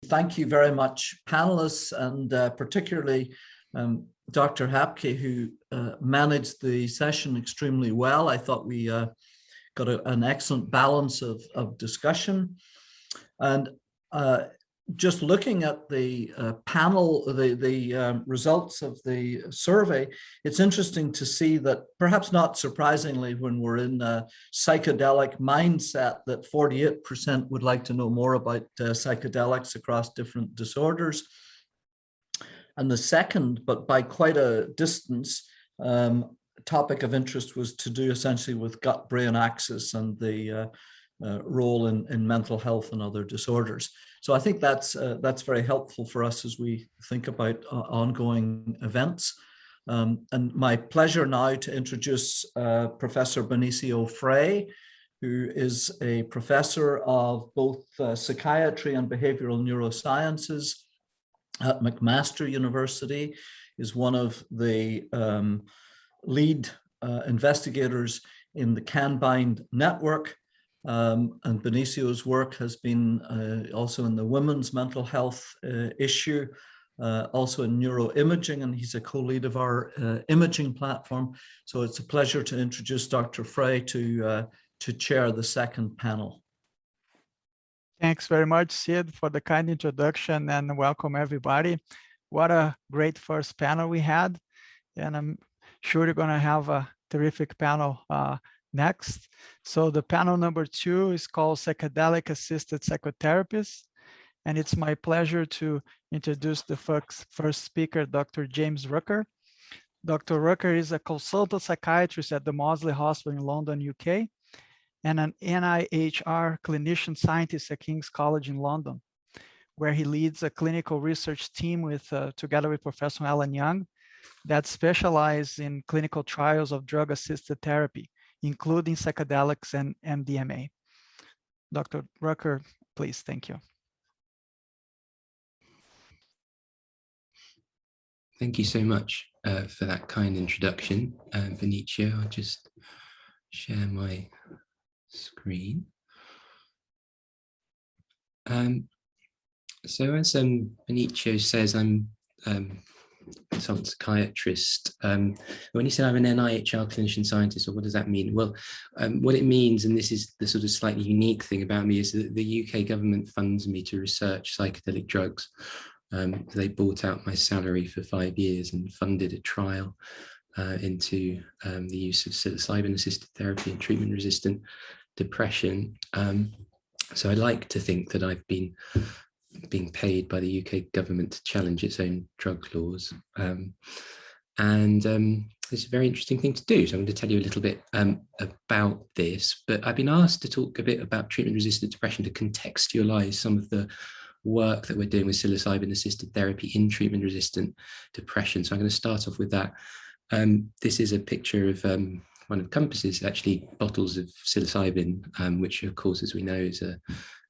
Thank you very much, panelists, and particularly Dr. Hapke, who managed the session extremely well. I thought we got an excellent balance of discussion. And just looking at the panel, the results of the survey, it's interesting to see that, perhaps not surprisingly, when we're in a psychedelic mindset, that 48% would like to know more about psychedelics across different disorders. And the second, but by quite a distance, topic of interest was to do essentially with gut-brain axis and the role in mental health and other disorders. So I think that's very helpful for us as we think about ongoing events. And my pleasure now to introduce Professor Benicio Frey, who is a professor of both psychiatry and behavioral neurosciences at McMaster University, is one of the lead investigators in the CanBind network. And Benicio's work has been also in the women's mental health issue, also in neuroimaging, and he's a co-lead of our imaging platform. So it's a pleasure to introduce Dr. Frey to chair the second panel. Thanks very much, Sid, for the kind introduction, and welcome everybody. What a great first panel we had, and I'm sure you're going to have a terrific panel next. So the panel number 2 is called Psychedelic-Assisted Psychotherapies, and it's my pleasure to introduce the first speaker, Dr. James Rucker. Dr. Rucker is a consultant psychiatrist at the Maudsley Hospital in London, UK, and an NIHR clinician scientist at King's College in London, where he leads a clinical research team with together with Professor Alan Young that specialize in clinical trials of drug-assisted therapy, including psychedelics and MDMA. Dr. Rucker, please, thank you. Thank you so much for that kind introduction, Benicio. I'll just share my screen. So as Benicio says, I'm consultant psychiatrist. When you say I'm an NIHR clinician scientist, or what does that mean? Well, what it means, and this is the sort of slightly unique thing about me, is that the UK government funds me to research psychedelic drugs. They bought out my salary for 5 years and funded a trial into the use of psilocybin-assisted therapy in treatment-resistant depression. So I like to think that I've been being paid by the UK government to challenge its own drug laws. It's a very interesting thing to do. So I'm going to tell you a little bit about this, but I've been asked to talk a bit about treatment-resistant depression to contextualize some of the work that we're doing with psilocybin-assisted therapy in treatment-resistant depression. So I'm going to start off with that. This is a picture of one of Compass's actually bottles of psilocybin, which of course, as we know, is a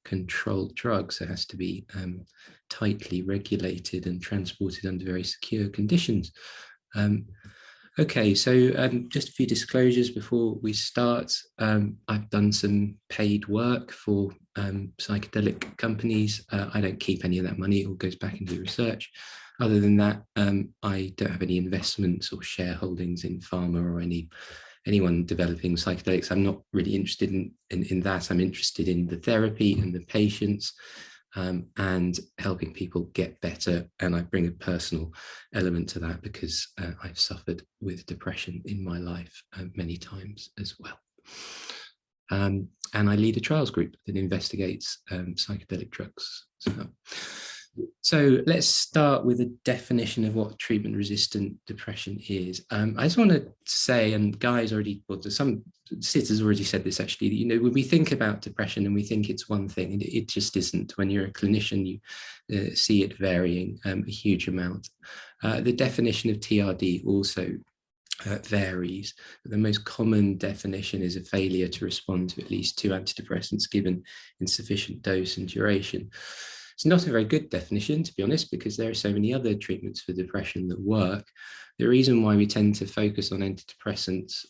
controlled drug, so it has to be tightly regulated and transported under very secure conditions. Okay, so just a few disclosures before we start. I've done some paid work for psychedelic companies. I don't keep any of that money, it all goes back into research. Other than that, I don't have any investments or shareholdings in pharma or anyone developing psychedelics. I'm not really interested in that. I'm interested in the therapy and the patients and helping people get better. And I bring a personal element to that because I've suffered with depression in my life many times as well. And I lead a trials group that investigates psychedelic drugs. So let's start with a definition of what treatment-resistant depression is. I just want to say, and Guy's already, well, some Sid already said this actually, that, you know, when we think about depression and we think it's one thing, and it just isn't. When you're a clinician, you see it varying a huge amount. The definition of TRD also varies. The most common definition is a failure to respond to at least 2 antidepressants given in sufficient dose and duration. It's not a very good definition, to be honest, because there are so many other treatments for depression that work. The reason why we tend to focus on antidepressants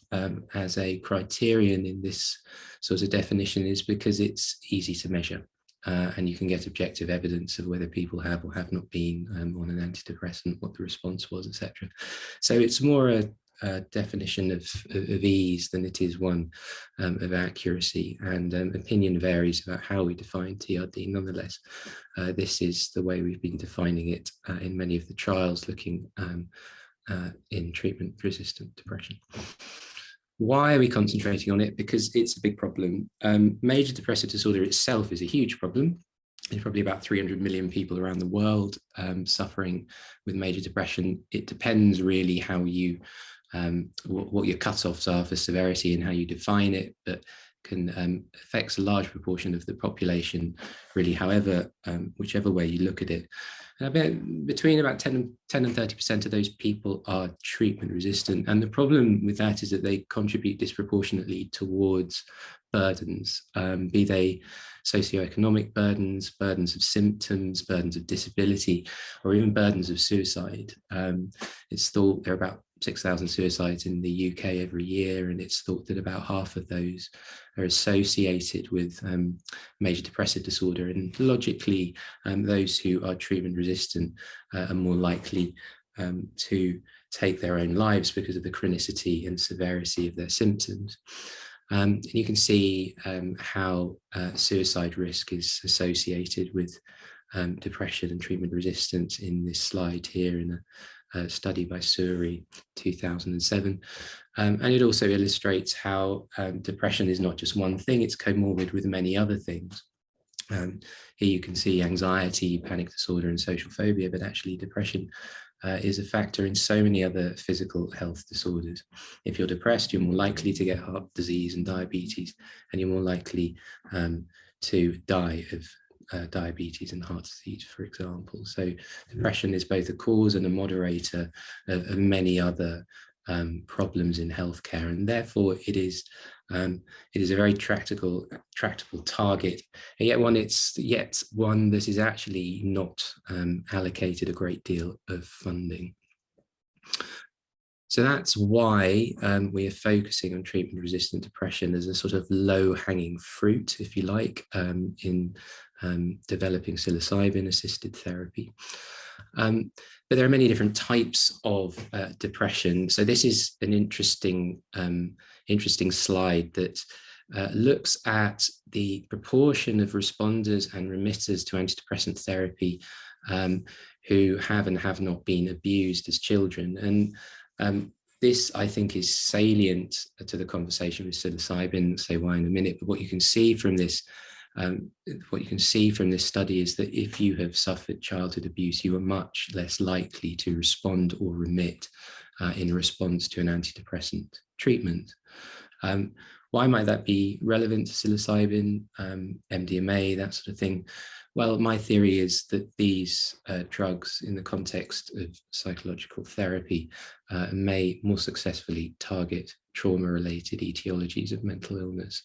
as a criterion in this sort of definition is because it's easy to measure. and you can get objective evidence of whether people have or have not been on an antidepressant, what the response was, etc. So it's more a definition of ease than it is one of accuracy, and opinion varies about how we define TRD. Nonetheless, this is the way we've been defining it in many of the trials looking in treatment-resistant depression. Why are we concentrating on it? Because it's a big problem. Major depressive disorder itself is a huge problem. There's probably about 300 million people around the world suffering with major depression. It depends really how you, what your cutoffs are for severity and how you define it, but can affects a large proportion of the population, really, however, whichever way you look at it. And between about 10 and 30% of those people are treatment resistant. And the problem with that is that they contribute disproportionately towards burdens, be they socioeconomic burdens, burdens of symptoms, burdens of disability, or even burdens of suicide. It's thought there are about 6,000 suicides in the UK every year, and it's thought that about half of those are associated with major depressive disorder. And logically, those who are treatment resistant are more likely to take their own lives because of the chronicity and severity of their symptoms. And you can see how suicide risk is associated with depression and treatment resistance in this slide here in a study by Suri, 2007. And it also illustrates how depression is not just one thing, it's comorbid with many other things. Here you can see anxiety, panic disorder, and social phobia, but actually depression is a factor in so many other physical health disorders. If you're depressed, you're more likely to get heart disease and diabetes, and you're more likely to die of diabetes and heart disease, for example. So depression is both a cause and a moderator of many other problems in healthcare, and therefore it is a very tractable target, and yet one that is actually not allocated a great deal of funding. So that's why we are focusing on treatment-resistant depression as a sort of low-hanging fruit, if you like, in developing psilocybin-assisted therapy. But there are many different types of depression. So this is an interesting slide that looks at the proportion of responders and remitters to antidepressant therapy who have and have not been abused as children. And this, I think, is salient to the conversation with psilocybin. I'll say why in a minute. But what you can see from this study is that if you have suffered childhood abuse, you are much less likely to respond or remit in response to an antidepressant treatment. Why might that be relevant to psilocybin, MDMA, that sort of thing? Well, my theory is that these drugs in the context of psychological therapy may more successfully target trauma-related etiologies of mental illness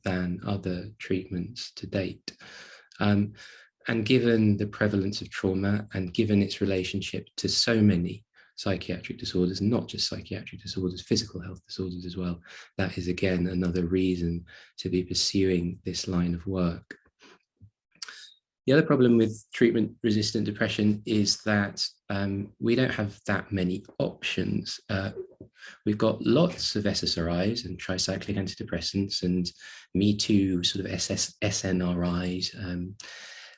than other treatments to date. And given the prevalence of trauma and given its relationship to so many psychiatric disorders, not just psychiatric disorders, physical health disorders as well, that is again another reason to be pursuing this line of work. The other problem with treatment-resistant depression is that we don't have that many options. We've got lots of SSRIs and tricyclic antidepressants and Me Too sort of SNRIs,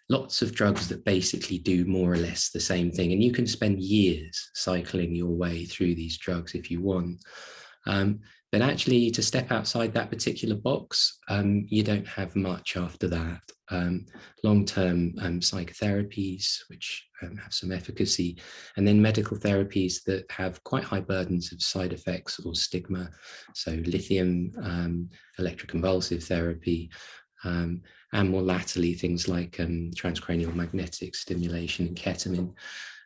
lots of drugs that basically do more or less the same thing. And you can spend years cycling your way through these drugs if you want. But actually, to step outside that particular box, you don't have much after that. Long-term psychotherapies, which have some efficacy, and then medical therapies that have quite high burdens of side effects or stigma. So lithium, electroconvulsive therapy, and more latterly, things like transcranial magnetic stimulation and ketamine.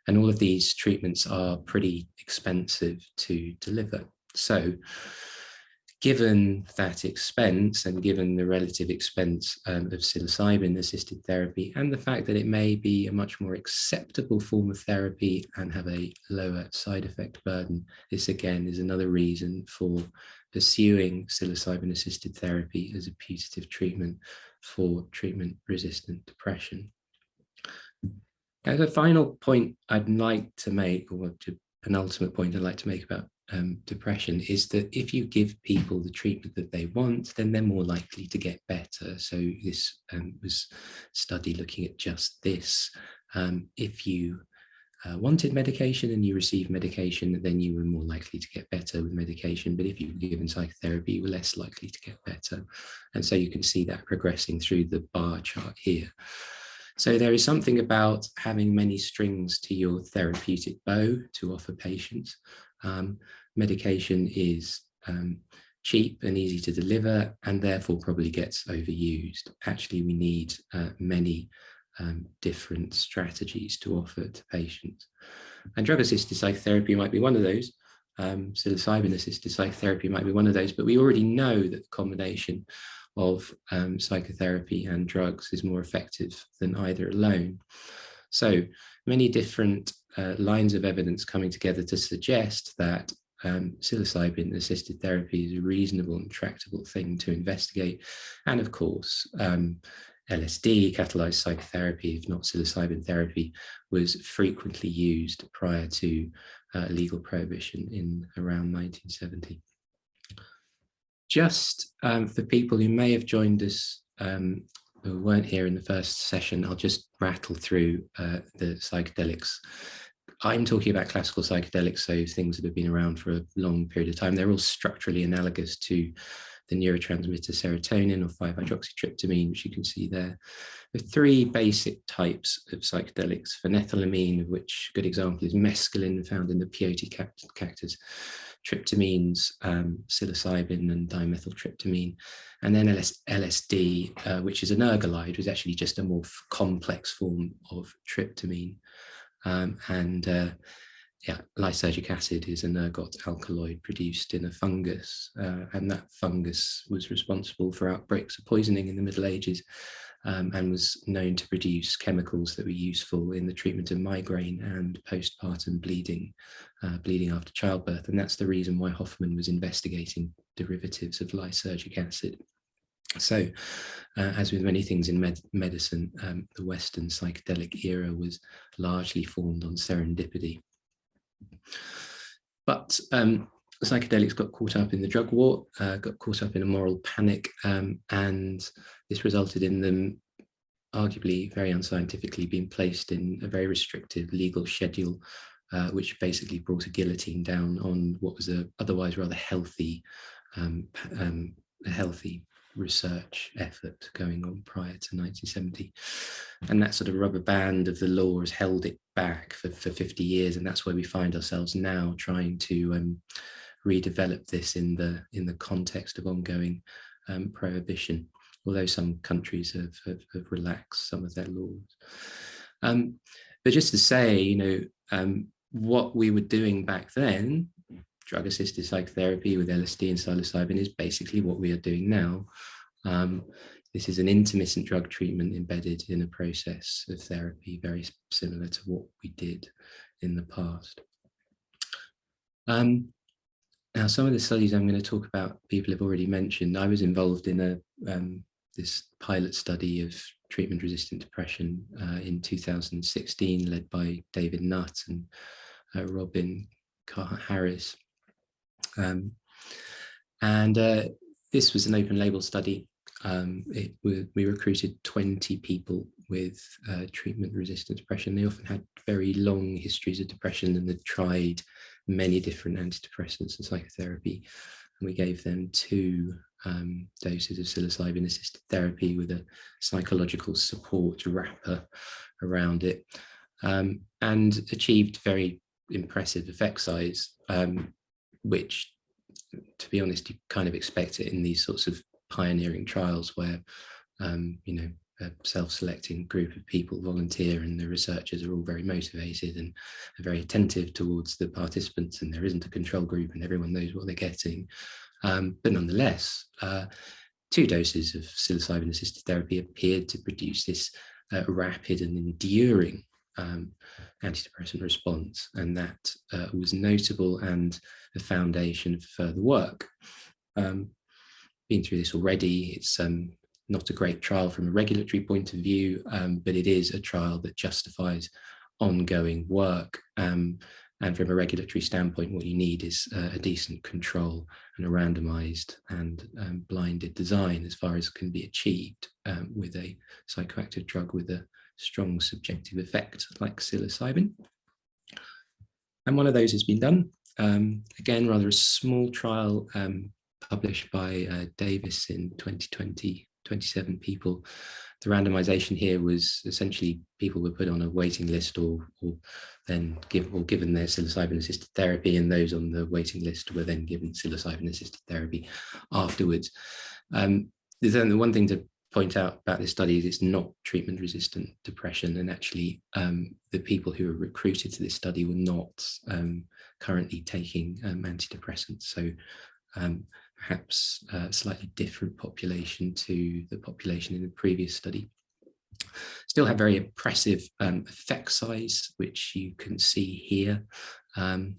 And all of these treatments are pretty expensive to deliver. So given that expense and given the relative expense of psilocybin-assisted therapy and the fact that it may be a much more acceptable form of therapy and have a lower side effect burden, this again is another reason for pursuing psilocybin-assisted therapy as a putative treatment for treatment-resistant depression. As a final point I'd like to make, or a penultimate point I'd like to make about depression, is that if you give people the treatment that they want, then they're more likely to get better. So this was a study looking at just this. If you wanted medication and you received medication, then you were more likely to get better with medication. But if you were given psychotherapy, you were less likely to get better. And so you can see that progressing through the bar chart here. So there is something about having many strings to your therapeutic bow to offer patients. Medication is cheap and easy to deliver, and therefore probably gets overused. Actually, we need many different strategies to offer to patients. And drug-assisted psychotherapy might be one of those. Psilocybin-assisted psychotherapy might be one of those, but we already know that the combination of psychotherapy and drugs is more effective than either alone. So many different lines of evidence coming together to suggest that psilocybin-assisted therapy is a reasonable and tractable thing to investigate. And of course, LSD, catalyzed psychotherapy, if not psilocybin therapy, was frequently used prior to legal prohibition in around 1970. Just for people who may have joined us who weren't here in the first session, I'll just rattle through the psychedelics. I'm talking about classical psychedelics, so things that have been around for a long period of time. They're all structurally analogous to the neurotransmitter serotonin or 5-hydroxytryptamine, which you can see there. There are three basic types of psychedelics: phenethylamine, of which a good example is mescaline, found in the peyote cactus, tryptamines, psilocybin and dimethyltryptamine, and then LSD, which is an ergolide, which is actually just a more complex form of tryptamine. Lysergic acid is an ergot alkaloid produced in a fungus, and that fungus was responsible for outbreaks of poisoning in the Middle Ages, and was known to produce chemicals that were useful in the treatment of migraine and postpartum bleeding, bleeding after childbirth. And that's the reason why Hoffman was investigating derivatives of lysergic acid. So, as with many things in medicine, the Western psychedelic era was largely formed on serendipity. But psychedelics got caught up in the drug war, got caught up in a moral panic, and this resulted in them arguably very unscientifically being placed in a very restrictive legal schedule, which basically brought a guillotine down on what was a otherwise rather healthy research effort going on prior to 1970. And that sort of rubber band of the law has held it back for 50 years, and that's where we find ourselves now, trying to redevelop this in the context of ongoing prohibition, although some countries have relaxed some of their laws. But just to say, what we were doing back then, drug-assisted psychotherapy with LSD and psilocybin, is basically what we are doing now. This is an intermittent drug treatment embedded in a process of therapy, very similar to what we did in the past. Now, some of the studies I'm going to talk about, people have already mentioned. I was involved in this pilot study of treatment-resistant depression in 2016, led by David Nutt and Robin Carr-Harris. This was an open label study. We recruited 20 people with treatment-resistant depression. They often had very long histories of depression and had tried many different antidepressants and psychotherapy. And we gave them 2 doses of psilocybin-assisted therapy with a psychological support wrapper around it, and achieved very impressive effect size, which, to be honest, you kind of expect it in these sorts of pioneering trials where a self-selecting group of people volunteer and the researchers are all very motivated and are very attentive towards the participants, and there isn't a control group and everyone knows what they're getting. But nonetheless, 2 doses of psilocybin-assisted therapy appeared to produce this rapid and enduring antidepressant response, and that was notable and the foundation for further work. been through this already. It's not a great trial from a regulatory point of view, but it is a trial that justifies ongoing work. And from a regulatory standpoint, what you need is a decent control and a randomized and blinded design as far as can be achieved with a psychoactive drug with a strong subjective effect like psilocybin. And one of those has been done. Again, rather a small trial published by Davis in 2020, 27 people. The randomization here was essentially people were put on a waiting list or given their psilocybin-assisted therapy, and those on the waiting list were then given psilocybin-assisted therapy afterwards. There's only one thing to point out about this study is it's not treatment-resistant depression, and actually the people who were recruited to this study were not currently taking antidepressants. So perhaps a slightly different population to the population in the previous study. Still have very impressive effect size, which you can see here,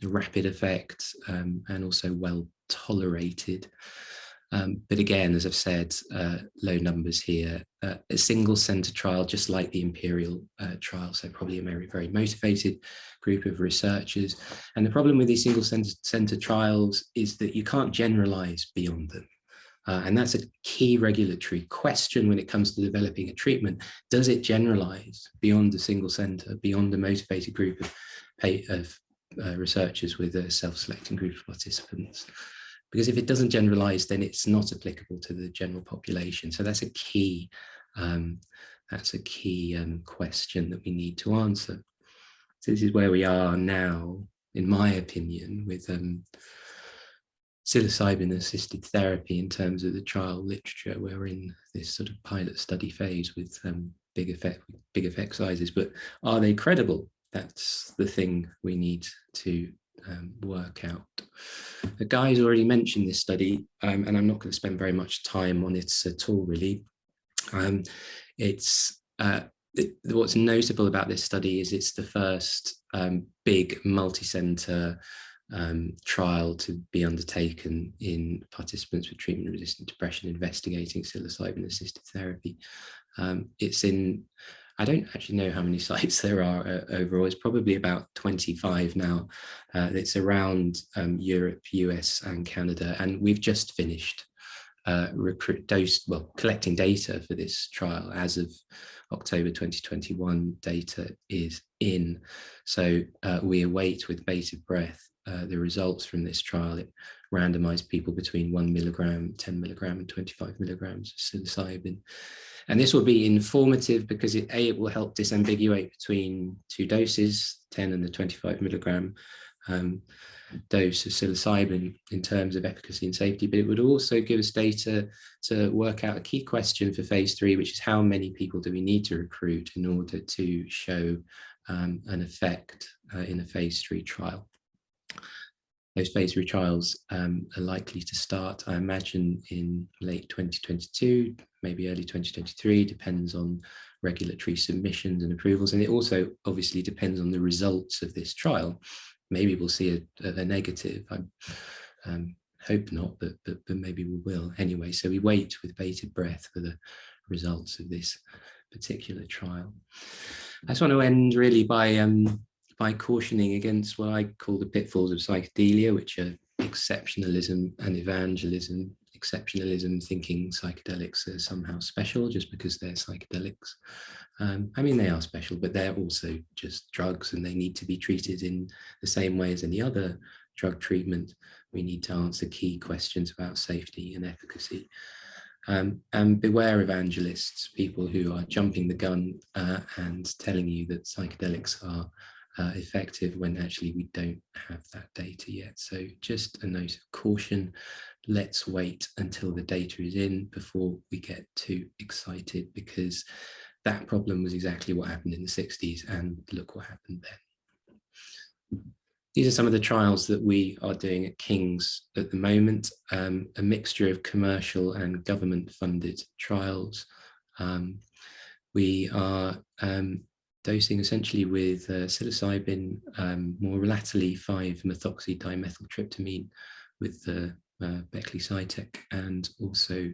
rapid effect and also well tolerated. But again, as I've said, low numbers here. A single center trial, just like the Imperial trial, so probably a very motivated group of researchers. And the problem with these single center trials is that you can't generalize beyond them. And that's a key regulatory question when it comes to developing a treatment. Does it generalize beyond a single center, beyond a motivated group of researchers with a self-selecting group of participants? Because if it doesn't generalize, then it's not applicable to the general population. So that's a key question that we need to answer. So this is where we are now, in my opinion, with psilocybin-assisted therapy in terms of the trial literature. We're in this sort of pilot study phase with big effect sizes, but are they credible? That's the thing we need to work out. The guy's already mentioned this study, and I'm not going to spend very much time on it at all, really. What's notable about this study is it's the first big multi-center trial to be undertaken in participants with treatment-resistant depression investigating psilocybin-assisted therapy. It's in, I don't actually know how many sites there are overall. It's probably about 25 now. It's around Europe, US, and Canada, and we've just finished collecting data for this trial. As of October 2021, data is in. So we await with bated breath the results from this trial. It randomized people between 1 milligram, 10 milligram, and 25 milligrams of psilocybin. And this will be informative because it will help disambiguate between two doses, 10 and the 25 milligram dose of psilocybin in terms of efficacy and safety, but it would also give us data to work out a key question for phase 3, which is how many people do we need to recruit in order to show an effect in a phase 3 trial. Those phase 3 trials are likely to start, I imagine, in late 2022, maybe early 2023, depends on regulatory submissions and approvals. And it also obviously depends on the results of this trial. Maybe we'll see a negative. I hope not, but maybe we will. Anyway, so we wait with bated breath for the results of this particular trial. I just want to end really by cautioning against what I call the pitfalls of psychedelia, which are exceptionalism and evangelism. Exceptionalism, thinking psychedelics are somehow special just because they're psychedelics. I mean, they are special, but they're also just drugs, and they need to be treated in the same way as any other drug treatment. We need to answer key questions about safety and efficacy. And beware evangelists, people who are jumping the gun and telling you that psychedelics are effective when actually we don't have that data yet. So just a note of caution. Let's wait until the data is in before we get too excited, because that problem was exactly what happened in the 60s, and look what happened then. These are some of the trials that we are doing at King's at the moment, a mixture of commercial and government funded trials. We are dosing essentially with psilocybin, more latterly 5-methoxy dimethyltryptamine, with the Beckley Psytech, and also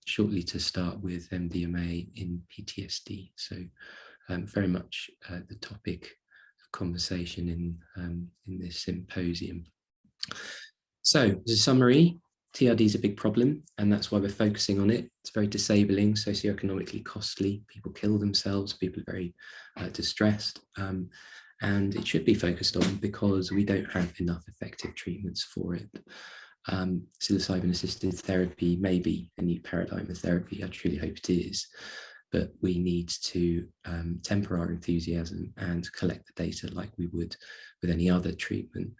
shortly to start with MDMA in PTSD. So very much the topic of conversation in this symposium. So as a summary, TRD is a big problem, and that's why we're focusing on it. It's very disabling, socioeconomically costly. People kill themselves, people are very distressed, and it should be focused on because we don't have enough effective treatments for it. Psilocybin-assisted therapy may be a new paradigm of therapy. I truly hope it is, but we need to temper our enthusiasm and collect the data like we would with any other treatment.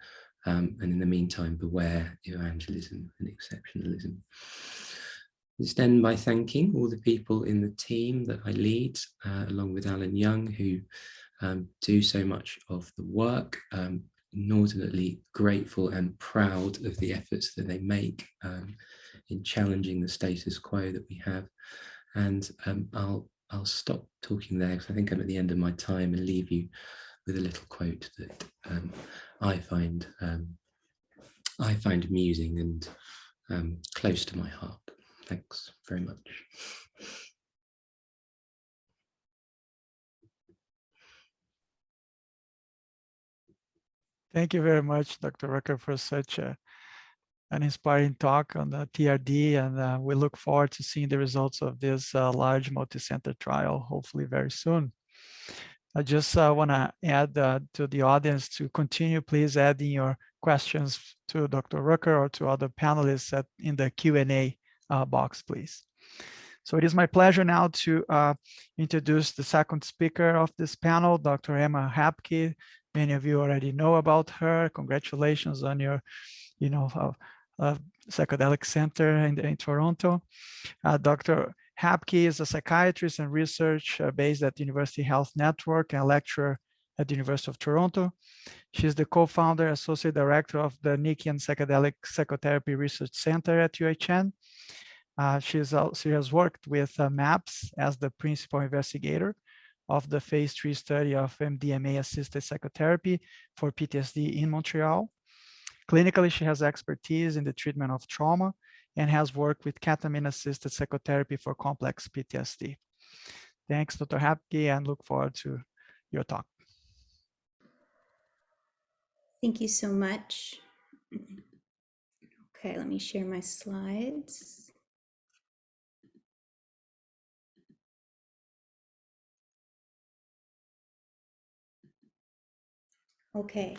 And in the meantime, beware evangelism and exceptionalism. Let's end by thanking all the people in the team that I lead, along with Alan Young, who do so much of the work. Inordinately grateful and proud of the efforts that they make in challenging the status quo that we have. And I'll stop talking there because I think I'm at the end of my time, and leave you with a little quote that I find amusing and close to my heart. Thanks very much. Thank you very much, Dr. Rucker, for such an inspiring talk on the TRD, and we look forward to seeing the results of this large multi-center trial, hopefully very soon. I just want to add to the audience to continue, please adding your questions to Dr. Rucker or to other panelists in the Q&A box, please. So it is my pleasure now to introduce the second speaker of this panel, Dr. Emma Hapke. Many of you already know about her. Congratulations on your, psychedelic center in Toronto. Dr. Hapke is a psychiatrist and research based at University Health Network and lecturer at the University of Toronto. She is the co-founder, associate director of the Nickian Psychedelic Psychotherapy Research Center at UHN. She has worked with MAPS as the principal investigator of the phase 3 study of MDMA-assisted psychotherapy for PTSD in Montreal. Clinically, she has expertise in the treatment of trauma and has worked with ketamine-assisted psychotherapy for complex PTSD. Thanks, Dr. Hapke, and look forward to your talk. Thank you so much. Okay, let me share my slides. Okay.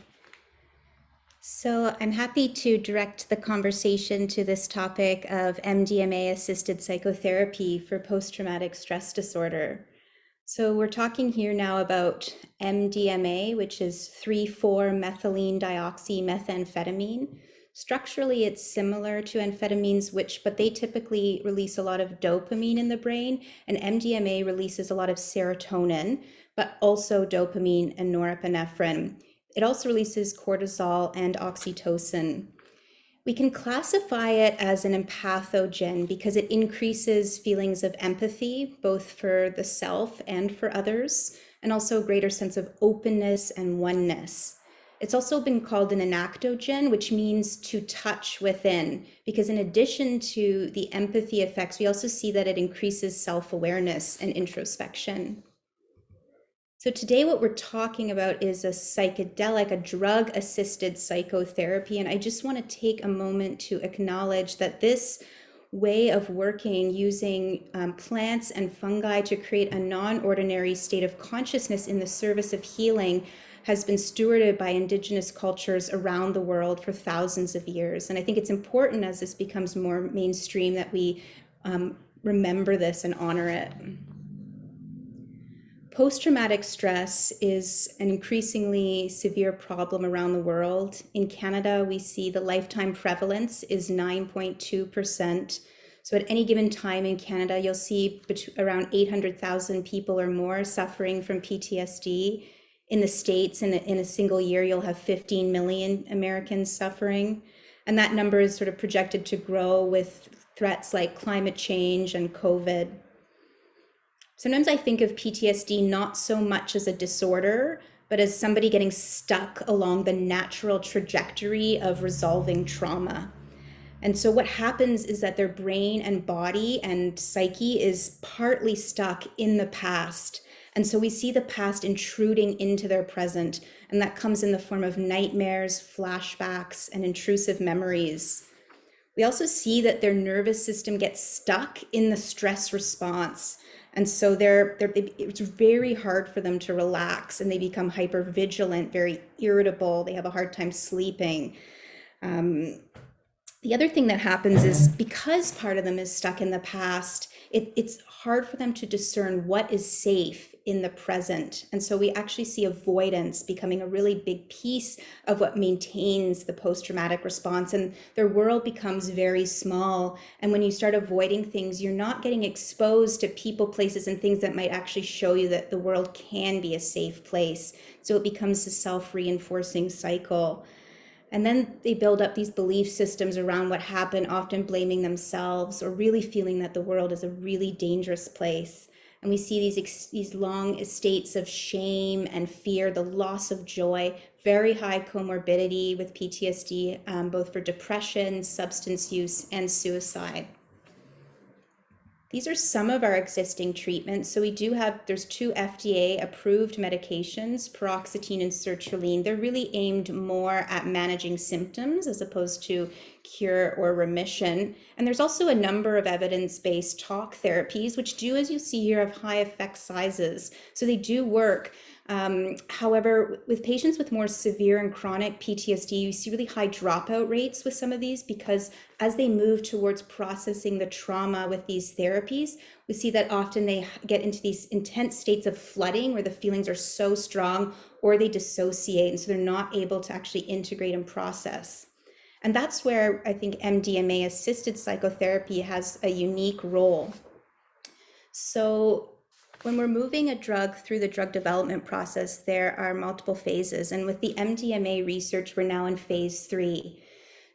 So I'm happy to direct the conversation to this topic of MDMA-assisted psychotherapy for post-traumatic stress disorder. So we're talking here now about MDMA, which is 3,4-methylene dioxymethamphetamine. Structurally, it's similar to amphetamines, but they typically release a lot of dopamine in the brain, and MDMA releases a lot of serotonin, but also dopamine and norepinephrine. It also releases cortisol and oxytocin. We can classify it as an empathogen because it increases feelings of empathy, both for the self and for others, and also a greater sense of openness and oneness. It's also been called an enactogen, which means to touch within, because in addition to the empathy effects, we also see that it increases self-awareness and introspection. So today what we're talking about is a psychedelic, a drug-assisted psychotherapy. And I just want to take a moment to acknowledge that this way of working using plants and fungi to create a non-ordinary state of consciousness in the service of healing has been stewarded by Indigenous cultures around the world for thousands of years. And I think it's important as this becomes more mainstream that we remember this and honor it. Post-traumatic stress is an increasingly severe problem around the world. In Canada, we see the lifetime prevalence is 9.2%. So at any given time in Canada, you'll see around 800,000 people or more suffering from PTSD. In the States, in a single year, you'll have 15 million Americans suffering. And that number is sort of projected to grow with threats like climate change and COVID. Sometimes I think of PTSD not so much as a disorder, but as somebody getting stuck along the natural trajectory of resolving trauma. And so what happens is that their brain and body and psyche is partly stuck in the past. And so we see the past intruding into their present, and that comes in the form of nightmares, flashbacks, and intrusive memories. We also see that their nervous system gets stuck in the stress response. And so it's very hard for them to relax, and they become hypervigilant, very irritable. They have a hard time sleeping. The other thing that happens is because part of them is stuck in the past, it's hard for them to discern what is safe in the present. And so we actually see avoidance becoming a really big piece of what maintains the post-traumatic response, and their world becomes very small. And when you start avoiding things, you're not getting exposed to people, places, and things that might actually show you that the world can be a safe place. So it becomes a self-reinforcing cycle. And then they build up these belief systems around what happened, often blaming themselves or really feeling that the world is a really dangerous place. And we see these long states of shame and fear, the loss of joy, very high comorbidity with PTSD, both for depression, substance use, and suicide. These are some of our existing treatments. So there's 2 FDA approved medications, paroxetine and sertraline. They're really aimed more at managing symptoms as opposed to cure or remission. And there's also a number of evidence-based talk therapies, which do, as you see here, have high effect sizes. So they do work. However, with patients with more severe and chronic PTSD, you see really high dropout rates with some of these, because as they move towards processing the trauma with these therapies, we see that often they get into these intense states of flooding where the feelings are so strong, or they dissociate, and so they're not able to actually integrate and process. And that's where I think MDMA-assisted psychotherapy has a unique role. So when we're moving a drug through the drug development process, there are multiple phases. And with the MDMA research, we're now in phase 3.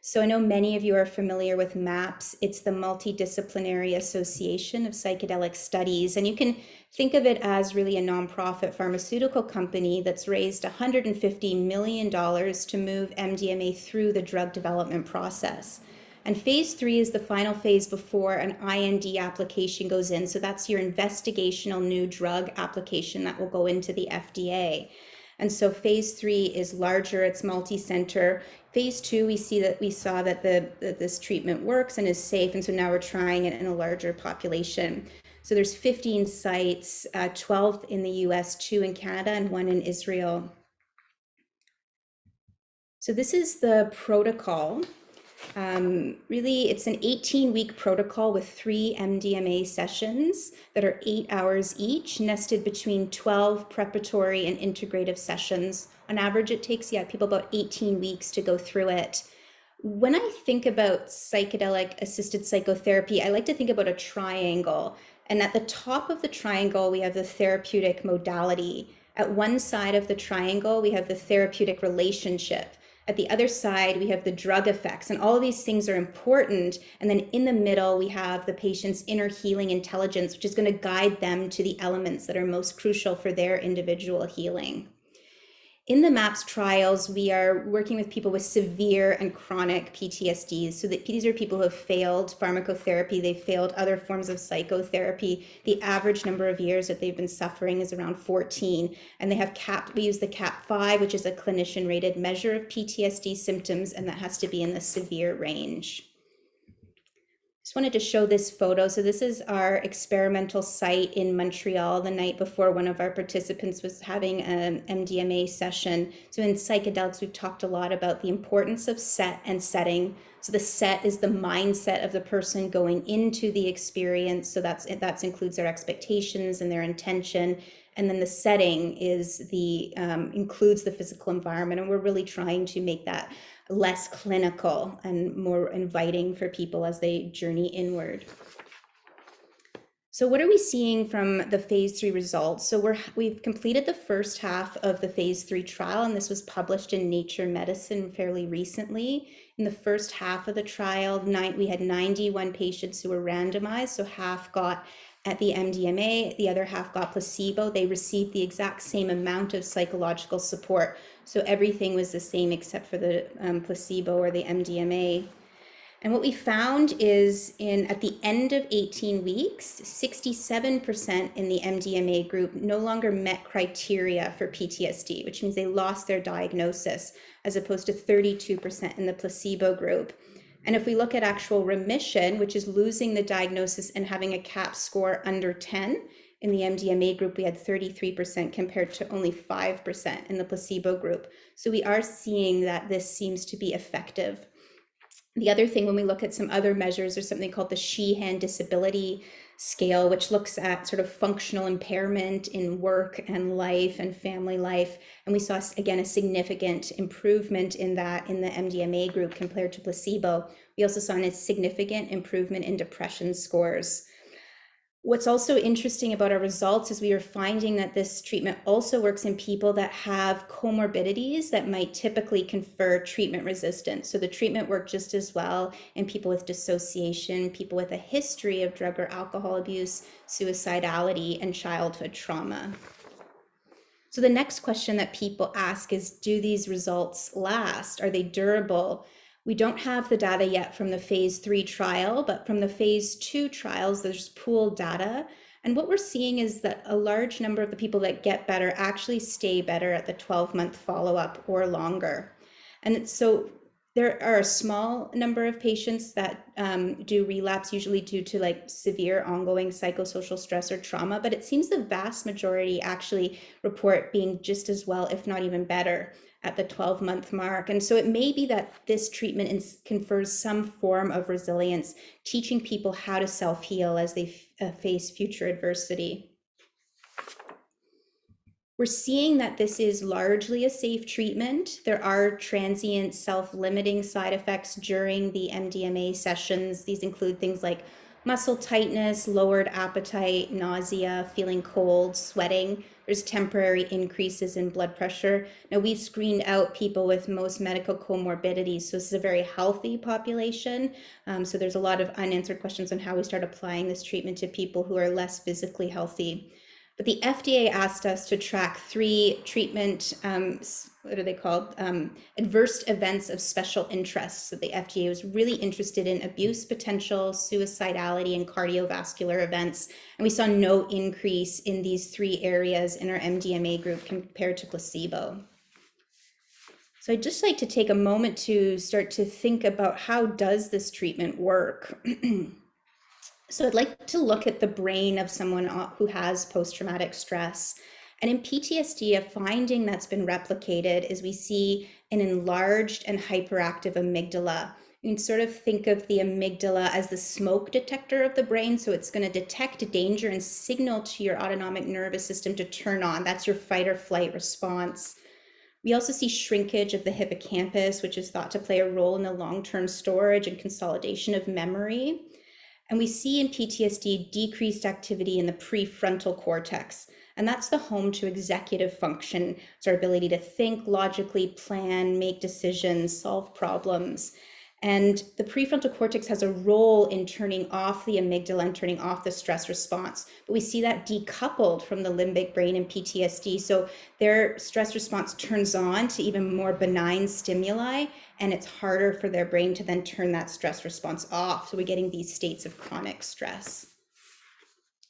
So I know many of you are familiar with MAPS. It's the Multidisciplinary Association of Psychedelic Studies. And you can think of it as really a nonprofit pharmaceutical company that's raised $150 million to move MDMA through the drug development process. And phase 3 is the final phase before an IND application goes in. So that's your investigational new drug application that will go into the FDA. And so phase 3 is larger, it's multi-center. Phase 2, we saw that this treatment works and is safe. And so now we're trying it in a larger population. So there's 15 sites, 12 in the US, 2 in Canada, and 1 in Israel. So this is the protocol. Really, it's an 18-week protocol with 3 MDMA sessions that are 8 hours each, nested between 12 preparatory and integrative sessions. On average, it takes people about 18 weeks to go through it. When I think about psychedelic-assisted psychotherapy, I like to think about a triangle. And at the top of the triangle, we have the therapeutic modality. At one side of the triangle, we have the therapeutic relationship. At the other side, we have the drug effects, and all of these things are important. And then in the middle, we have the patient's inner healing intelligence, which is going to guide them to the elements that are most crucial for their individual healing. In the MAPS trials, we are working with people with severe and chronic PTSD. So these are people who have failed pharmacotherapy, they've failed other forms of psychotherapy. The average number of years that they've been suffering is around 14. And we use the CAP-5, which is a clinician-rated measure of PTSD symptoms, and that has to be in the severe range. Just wanted to show this photo. So this is our experimental site in Montreal the night before one of our participants was having an MDMA session. So in psychedelics, we've talked a lot about the importance of set and setting. So the set is the mindset of the person going into the experience. So that includes their expectations and their intention. And then the setting includes the physical environment. And we're really trying to make that less clinical and more inviting for people as they journey inward. So what are we seeing from the phase 3 results? So we've completed the first half of the phase 3 trial, and this was published in Nature Medicine fairly recently. In the first half of the trial, we had 91 patients who were randomized, so half got at the MDMA, the other half got placebo. They received the exact same amount of psychological support. So everything was the same except for the placebo or the MDMA. And what we found is at the end of 18 weeks, 67% in the MDMA group no longer met criteria for PTSD, which means they lost their diagnosis, as opposed to 32% in the placebo group. And if we look at actual remission, which is losing the diagnosis and having a CAP score under 10, in the MDMA group, we had 33% compared to only 5% in the placebo group. So we are seeing that this seems to be effective. The other thing, when we look at some other measures, there's something called the Sheehan Disability Scale, which looks at sort of functional impairment in work and life and family life. And we saw, again, a significant improvement in that in the MDMA group compared to placebo. We also saw a significant improvement in depression scores. What's also interesting about our results is we are finding that this treatment also works in people that have comorbidities that might typically confer treatment resistance. So the treatment worked just as well in people with dissociation, people with a history of drug or alcohol abuse, suicidality, and childhood trauma. So the next question that people ask is, do these results last? Are they durable? We don't have the data yet from the phase 3 trial, but from the phase 2 trials, there's pooled data. And what we're seeing is that a large number of the people that get better actually stay better at the 12-month follow-up or longer. And so there are a small number of patients that do relapse, usually due to like severe ongoing psychosocial stress or trauma, but it seems the vast majority actually report being just as well, if not even better, at the 12-month mark. And so it may be that this treatment confers some form of resilience, teaching people how to self-heal as they face future adversity. We're seeing that this is largely a safe treatment. There are transient self-limiting side effects during the MDMA sessions. These include things like muscle tightness, lowered appetite, nausea, feeling cold, sweating. There's temporary increases in blood pressure. Now, we've screened out people with most medical comorbidities, so this is a very healthy population. So there's a lot of unanswered questions on how we start applying this treatment to people who are less physically healthy. But the FDA asked us to track 3 treatment, what are they called? Adverse events of special interest. So the FDA was really interested in abuse potential, suicidality, and cardiovascular events. And we saw no increase in these 3 areas in our MDMA group compared to placebo. So I'd just like to take a moment to start to think about, how does this treatment work? So I'd like to look at the brain of someone who has post-traumatic stress. And in PTSD, a finding that's been replicated is we see an enlarged and hyperactive amygdala. You can sort of think of the amygdala as the smoke detector of the brain. So it's going to detect danger and signal to your autonomic nervous system to turn on. That's your fight or flight response. We also see shrinkage of the hippocampus, which is thought to play a role in the long-term storage and consolidation of memory. And we see in PTSD decreased activity in the prefrontal cortex. And that's the home to executive function. It's our ability to think logically, plan, make decisions, solve problems. And the prefrontal cortex has a role in turning off the amygdala and turning off the stress response. But we see that decoupled from the limbic brain in PTSD. So their stress response turns on to even more benign stimuli, and it's harder for their brain to then turn that stress response off. So we're getting these states of chronic stress.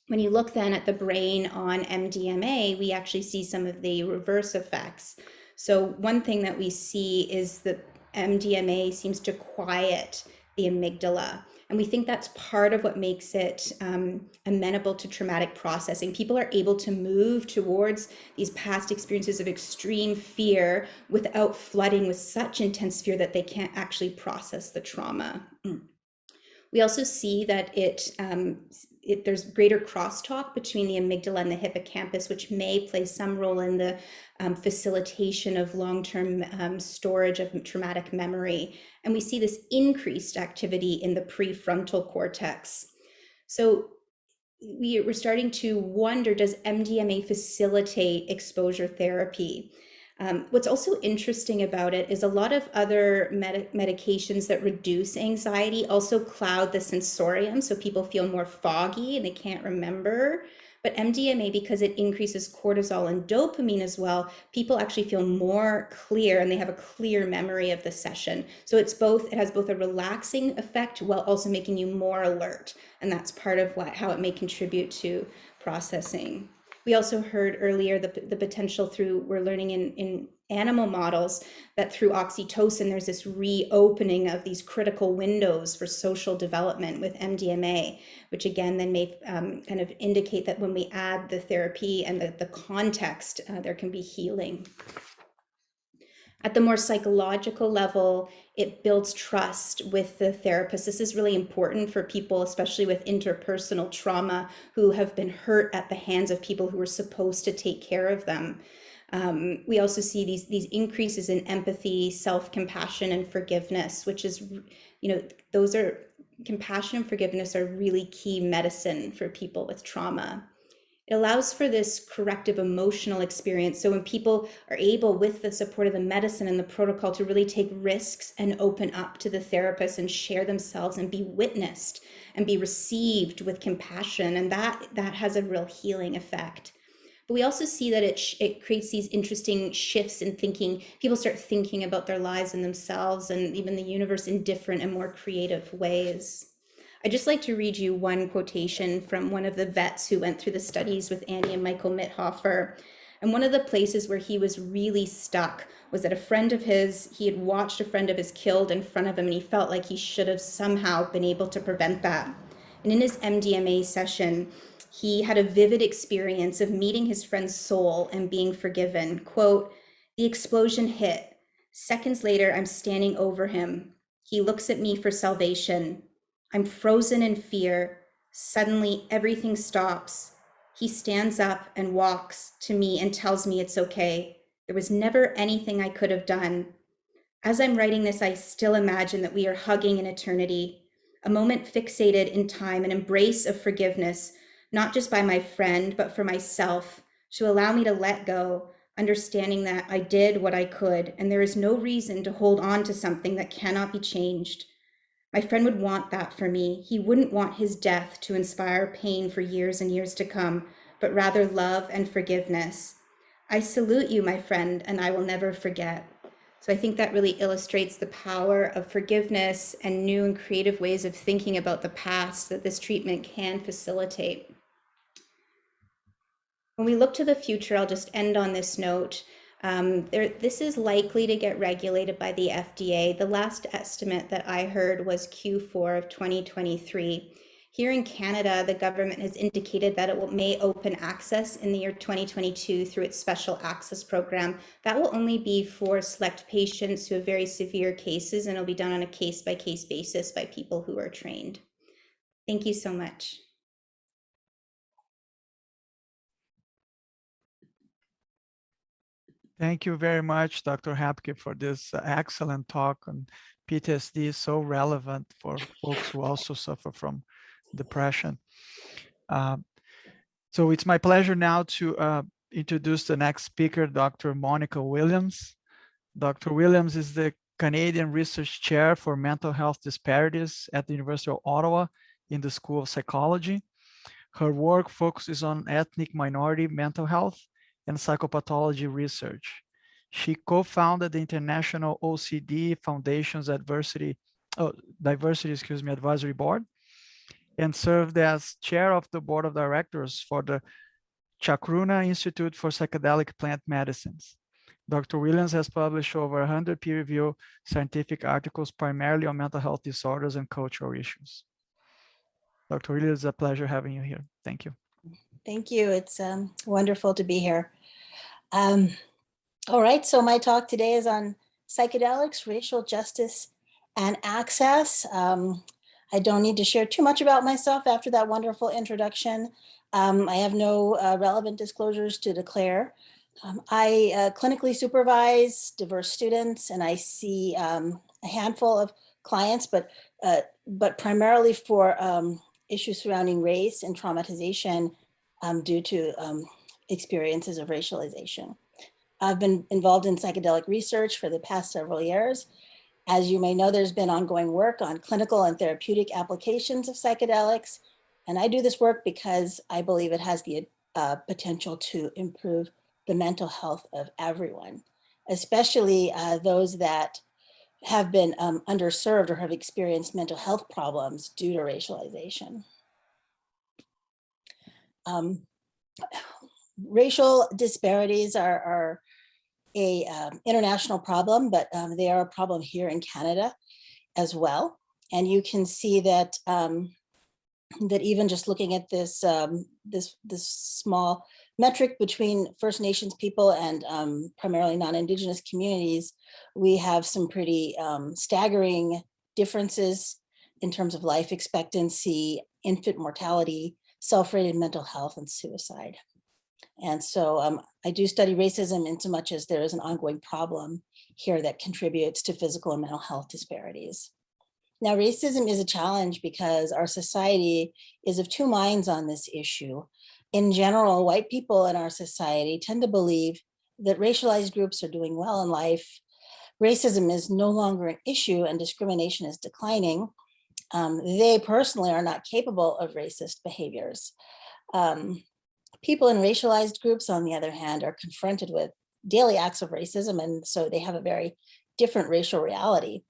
When you look then at the brain on MDMA, we actually see some of the reverse effects. So one thing that we see is that MDMA seems to quiet the amygdala. And we think that's part of what makes it amenable to traumatic processing. People are able to move towards these past experiences of extreme fear without flooding with such intense fear that they can't actually process the trauma. We also see that there's greater crosstalk between the amygdala and the hippocampus, which may play some role in the facilitation of long-term storage of traumatic memory. And we see this increased activity in the prefrontal cortex. So we're starting to wonder, does MDMA facilitate exposure therapy? What's also interesting about it is a lot of other medications that reduce anxiety also cloud the sensorium, so people feel more foggy and they can't remember. But MDMA, because it increases cortisol and dopamine as well, people actually feel more clear and they have a clear memory of the session. So it has both a relaxing effect while also making you more alert. And that's part of how it may contribute to processing. We also heard earlier the potential we're learning in animal models that through oxytocin, there's this reopening of these critical windows for social development with MDMA, which again then may kind of indicate that when we add the therapy and the context, there can be healing. At the more psychological level, it builds trust with the therapist. This is really important for people, especially with interpersonal trauma, who have been hurt at the hands of people who were supposed to take care of them. We also see these increases in empathy, self-compassion, and forgiveness, which is, compassion and forgiveness are really key medicine for people with trauma. It allows for this corrective emotional experience. So when people are able, with the support of the medicine and the protocol, to really take risks and open up to the therapist and share themselves and be witnessed and be received with compassion, and that has a real healing effect. But we also see that it creates these interesting shifts in thinking. People start thinking about their lives and themselves and even the universe in different and more creative ways. I'd just like to read you one quotation from one of the vets who went through the studies with Annie and Michael Mithofer. And one of the places where he was really stuck was that he had watched a friend of his killed in front of him, and he felt like he should have somehow been able to prevent that. And in his MDMA session, he had a vivid experience of meeting his friend's soul and being forgiven. Quote, "The explosion hit. Seconds later, I'm standing over him. He looks at me for salvation. I'm frozen in fear. Suddenly, everything stops. He stands up and walks to me and tells me it's okay. There was never anything I could have done. As I'm writing this, I still imagine that we are hugging in eternity, a moment fixated in time, an embrace of forgiveness, not just by my friend, but for myself, to allow me to let go, understanding that I did what I could, and there is no reason to hold on to something that cannot be changed. My friend would want that for me. He wouldn't want his death to inspire pain for years and years to come, but rather love and forgiveness. I salute you, my friend, and I will never forget." So I think that really illustrates the power of forgiveness and new and creative ways of thinking about the past that this treatment can facilitate. When we look to the future, I'll just end on this note. This is likely to get regulated by the FDA. The last estimate that I heard was Q4 of 2023. Here in Canada, the government has indicated that it may open access in the year 2022 through its special access program. That will only be for select patients who have very severe cases, and it'll be done on a case-by-case basis by people who are trained. Thank you so much. Thank you very much, Dr. Hapke, for this excellent talk on PTSD, so relevant for folks who also suffer from depression. So it's my pleasure now to introduce the next speaker, Dr. Monnica Williams. Dr. Williams is the Canadian Research Chair for Mental Health Disparities at the University of Ottawa in the School of Psychology. Her work focuses on ethnic minority mental health and psychopathology research. She co-founded the International OCD Foundation's Diversity Advisory Board and served as chair of the board of directors for the Chacruna Institute for Psychedelic Plant Medicines. Dr. Williams has published over 100 peer-reviewed scientific articles, primarily on mental health disorders and cultural issues. Dr. Williams, it's a pleasure having you here. Thank you. Thank you. It's wonderful to be here. All right, so my talk today is on psychedelics, racial justice, and access. I don't need to share too much about myself after that wonderful introduction. I have no relevant disclosures to declare. I clinically supervise diverse students, and I see a handful of clients, but primarily for issues surrounding race and traumatization due to experiences of racialization. I've been involved in psychedelic research for the past several years. As you may know, there's been ongoing work on clinical and therapeutic applications of psychedelics. And I do this work because I believe it has the potential to improve the mental health of everyone, especially those that have been underserved or have experienced mental health problems due to racialization. Racial disparities are a international problem, but they are a problem here in Canada as well. And you can see that that even just looking at this this small metric between First Nations people and primarily non-Indigenous communities, we have some pretty staggering differences in terms of life expectancy, infant mortality, self-rated mental health, and suicide. And so I do study racism in so much as there is an ongoing problem here that contributes to physical and mental health disparities. Now, racism is a challenge because our society is of two minds on this issue. In general, white people in our society tend to believe that racialized groups are doing well in life. Racism is no longer an issue and discrimination is declining. They personally are not capable of racist behaviors. People in racialized groups, on the other hand, are confronted with daily acts of racism, and so they have a very different racial reality.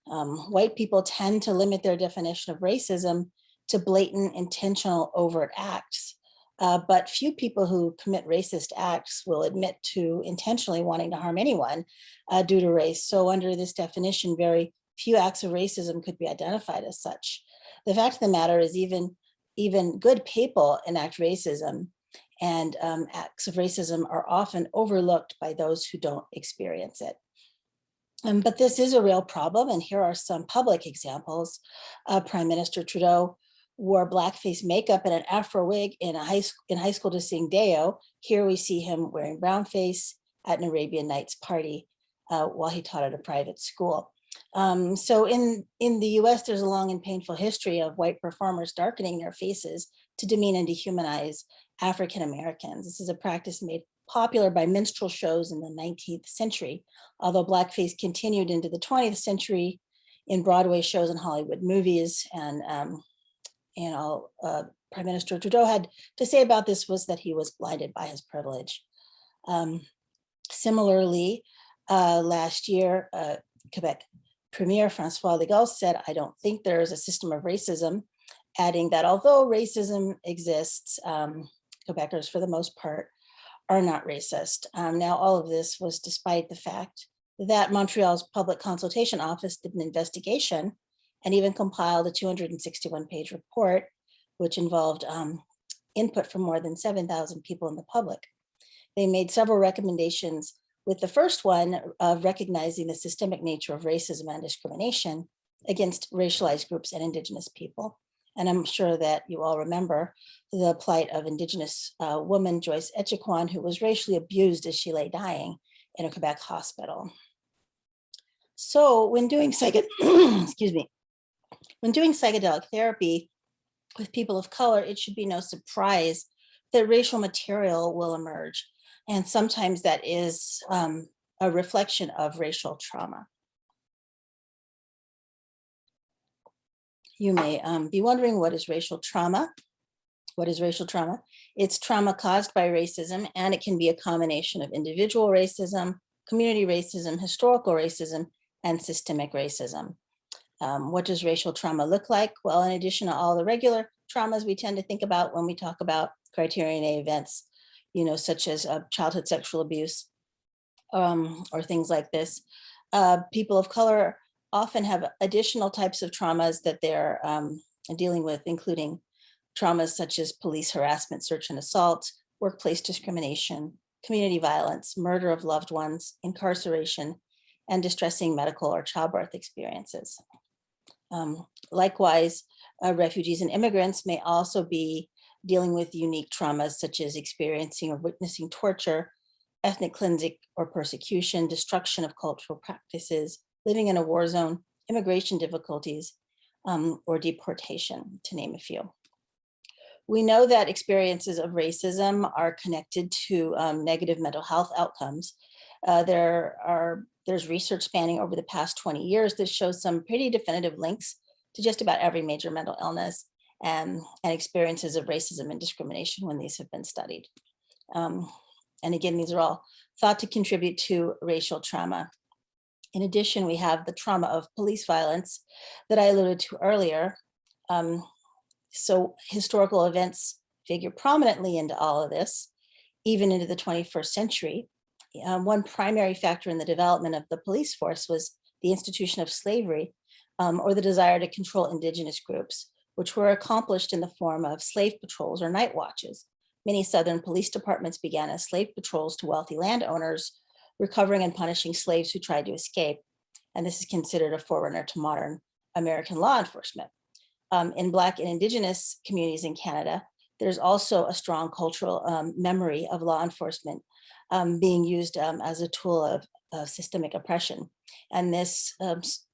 White people tend to limit their definition of racism to blatant, intentional, overt acts, but few people who commit racist acts will admit to intentionally wanting to harm anyone due to race. So under this definition, very few acts of racism could be identified as such. The fact of the matter is even good people enact racism, and acts of racism are often overlooked by those who don't experience it. But this is a real problem, and here are some public examples. Prime Minister Trudeau wore blackface makeup and an Afro wig in high school to sing Deo. Here we see him wearing brownface at an Arabian Nights party while he taught at a private school. So in the US, there's a long and painful history of white performers darkening their faces to demean and dehumanize African Americans. This is a practice made popular by minstrel shows in the 19th century, although blackface continued into the 20th century in Broadway shows and Hollywood movies. And all Prime Minister Trudeau had to say about this was that he was blinded by his privilege. Similarly, last year, Quebec Premier François Legault said, "I don't think there is a system of racism," adding that although racism exists, Quebecers, for the most part, are not racist. Now, all of this was despite the fact that Montreal's Public Consultation Office did an investigation and even compiled a 261-page report, which involved input from more than 7,000 people in the public. They made several recommendations, with the first one of recognizing the systemic nature of racism and discrimination against racialized groups and Indigenous people. And I'm sure that you all remember the plight of Indigenous woman Joyce Echiquan, who was racially abused as she lay dying in a Quebec hospital. So when doing when doing psychedelic therapy with people of color, it should be no surprise that racial material will emerge. And sometimes that is a reflection of racial trauma. You may be wondering, what is racial trauma? What is racial trauma? It's trauma caused by racism, and it can be a combination of individual racism, community racism, historical racism, and systemic racism. What does racial trauma look like? Well, in addition to all the regular traumas we tend to think about when we talk about criterion A events, such as childhood sexual abuse or things like this, people of color often have additional types of traumas that they're dealing with, including traumas such as police harassment, search and assault, workplace discrimination, community violence, murder of loved ones, incarceration, and distressing medical or childbirth experiences. Likewise, refugees and immigrants may also be dealing with unique traumas such as experiencing or witnessing torture, ethnic cleansing or persecution, destruction of cultural practices, living in a war zone, immigration difficulties, or deportation, to name a few. We know that experiences of racism are connected to negative mental health outcomes, There's research spanning over the past 20 years that shows some pretty definitive links to just about every major mental illness and experiences of racism and discrimination when these have been studied. And again, these are all thought to contribute to racial trauma. In addition, we have the trauma of police violence that I alluded to earlier. So historical events figure prominently into all of this, even into the 21st century. One primary factor in the development of the police force was the institution of slavery, or the desire to control indigenous groups, which were accomplished in the form of slave patrols or night watches. Many Southern police departments began as slave patrols to wealthy landowners, recovering and punishing slaves who tried to escape. And this is considered a forerunner to modern American law enforcement. In Black and Indigenous communities in Canada, there's also a strong cultural memory of law enforcement being used as a tool of systemic oppression. And this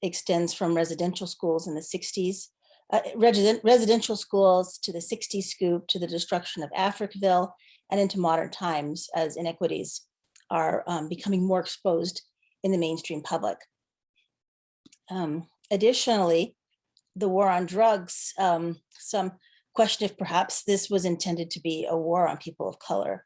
extends from residential schools in the 60s, residential schools to the 60s scoop, to the destruction of Africville, and into modern times as inequities are becoming more exposed in the mainstream public. Additionally, the war on drugs, some question if perhaps this was intended to be a war on people of color.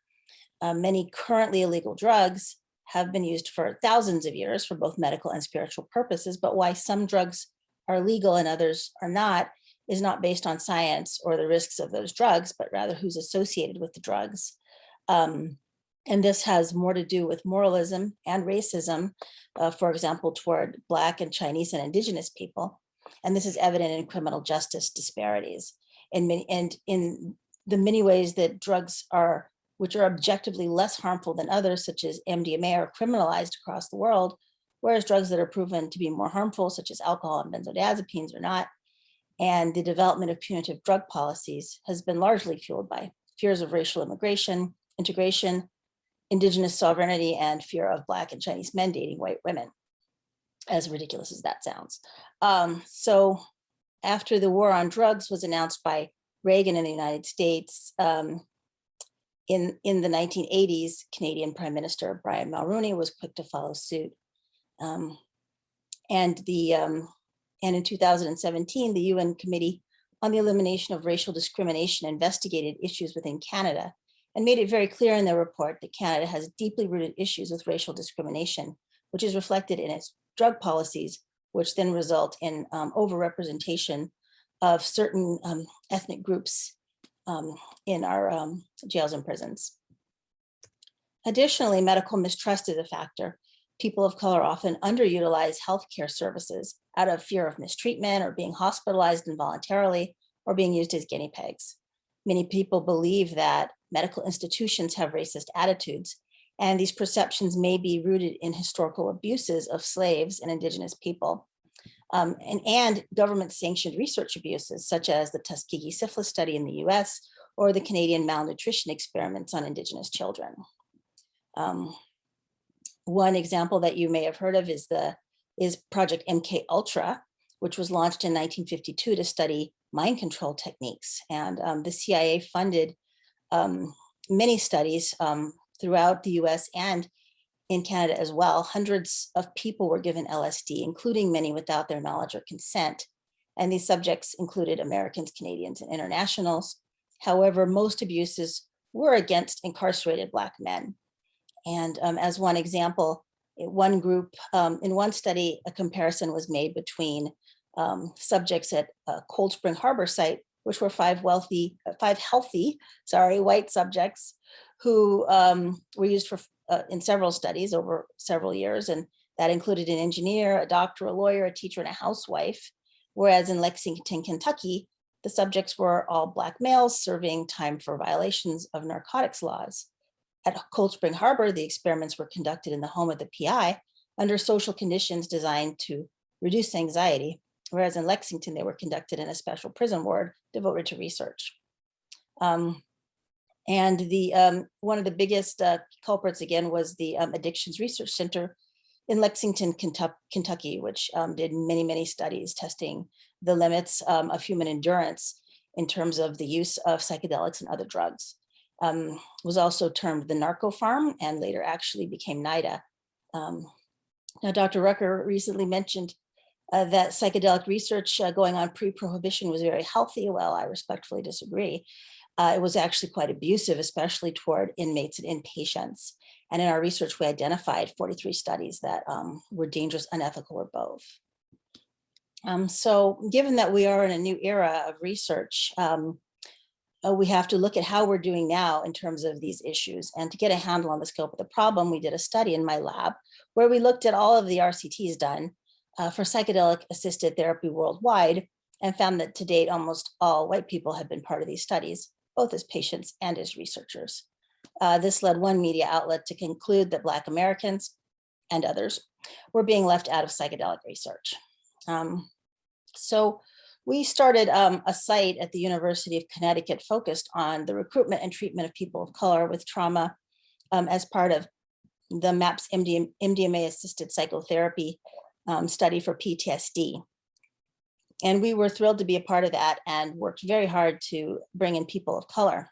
Many currently illegal drugs have been used for thousands of years for both medical and spiritual purposes, but why some drugs are legal and others are not is not based on science or the risks of those drugs, but rather who's associated with the drugs. And this has more to do with moralism and racism, for example, toward Black and Chinese and Indigenous people. And this is evident in criminal justice disparities. And in the many ways that drugs are, which are objectively less harmful than others, such as MDMA, are criminalized across the world, whereas drugs that are proven to be more harmful, such as alcohol and benzodiazepines, are not. And the development of punitive drug policies has been largely fueled by fears of racial immigration, integration, Indigenous sovereignty, and fear of Black and Chinese men dating white women, as ridiculous as that sounds. So after the war on drugs was announced by Reagan in the United States, in the 1980s, Canadian Prime Minister Brian Mulroney was quick to follow suit. And in 2017, the UN Committee on the Elimination of Racial Discrimination investigated issues within Canada and made it very clear in their report that Canada has deeply rooted issues with racial discrimination, which is reflected in its drug policies, which then result in overrepresentation of certain ethnic groups in our jails and prisons. Additionally, medical mistrust is a factor. People of color often underutilize healthcare services out of fear of mistreatment or being hospitalized involuntarily or being used as guinea pigs. Many people believe that medical institutions have racist attitudes, and these perceptions may be rooted in historical abuses of slaves and Indigenous people, and government-sanctioned research abuses, such as the Tuskegee syphilis study in the US or the Canadian malnutrition experiments on Indigenous children. One example that you may have heard of is Project MK-Ultra, which was launched in 1952 to study mind control techniques. And the CIA funded many studies throughout the US and in Canada as well. Hundreds of people were given LSD, including many without their knowledge or consent. And these subjects included Americans, Canadians, and internationals. However, most abuses were against incarcerated Black men. And as one example, one group, in one study, a comparison was made between subjects at Cold Spring Harbor site, which were five healthy white subjects who were used for in several studies over several years. And that included an engineer, a doctor, a lawyer, a teacher, and a housewife. Whereas in Lexington, Kentucky, the subjects were all Black males serving time for violations of narcotics laws. At Cold Spring Harbor, the experiments were conducted in the home of the PI under social conditions designed to reduce anxiety, whereas in Lexington, they were conducted in a special prison ward devoted to research. And one of the biggest culprits, again, was the Addictions Research Center in Lexington, Kentucky, which did many, many studies testing the limits of human endurance in terms of the use of psychedelics and other drugs. Was also termed the narco farm and later actually became NIDA. Now, Dr. Rucker recently mentioned that psychedelic research going on pre-prohibition was very healthy. Well, I respectfully disagree. It was actually quite abusive, especially toward inmates and inpatients. And in our research, we identified 43 studies that were dangerous, unethical, or both. So given that we are in a new era of research, we have to look at how we're doing now in terms of these issues. And to get a handle on the scope of the problem, we did a study in my lab where we looked at all of the RCTs done for psychedelic-assisted therapy worldwide and found that to date, almost all white people have been part of these studies, both as patients and as researchers. This led one media outlet to conclude that Black Americans and others were being left out of psychedelic research. So we started a site at the University of Connecticut focused on the recruitment and treatment of people of color with trauma as part of the MAPS MDMA-assisted psychotherapy study for PTSD. And we were thrilled to be a part of that and worked very hard to bring in people of color.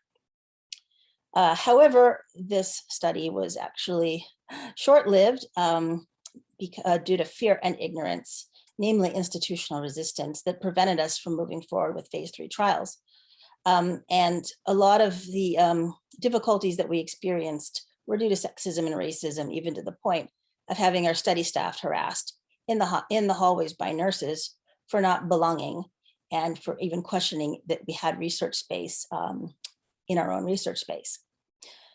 However, this study was actually short-lived due to fear and ignorance, namely institutional resistance, that prevented us from moving forward with phase 3 trials. And a lot of the difficulties that we experienced were due to sexism and racism, even to the point of having our study staff harassed in the hallways by nurses for not belonging and for even questioning that we had research space in our own research space.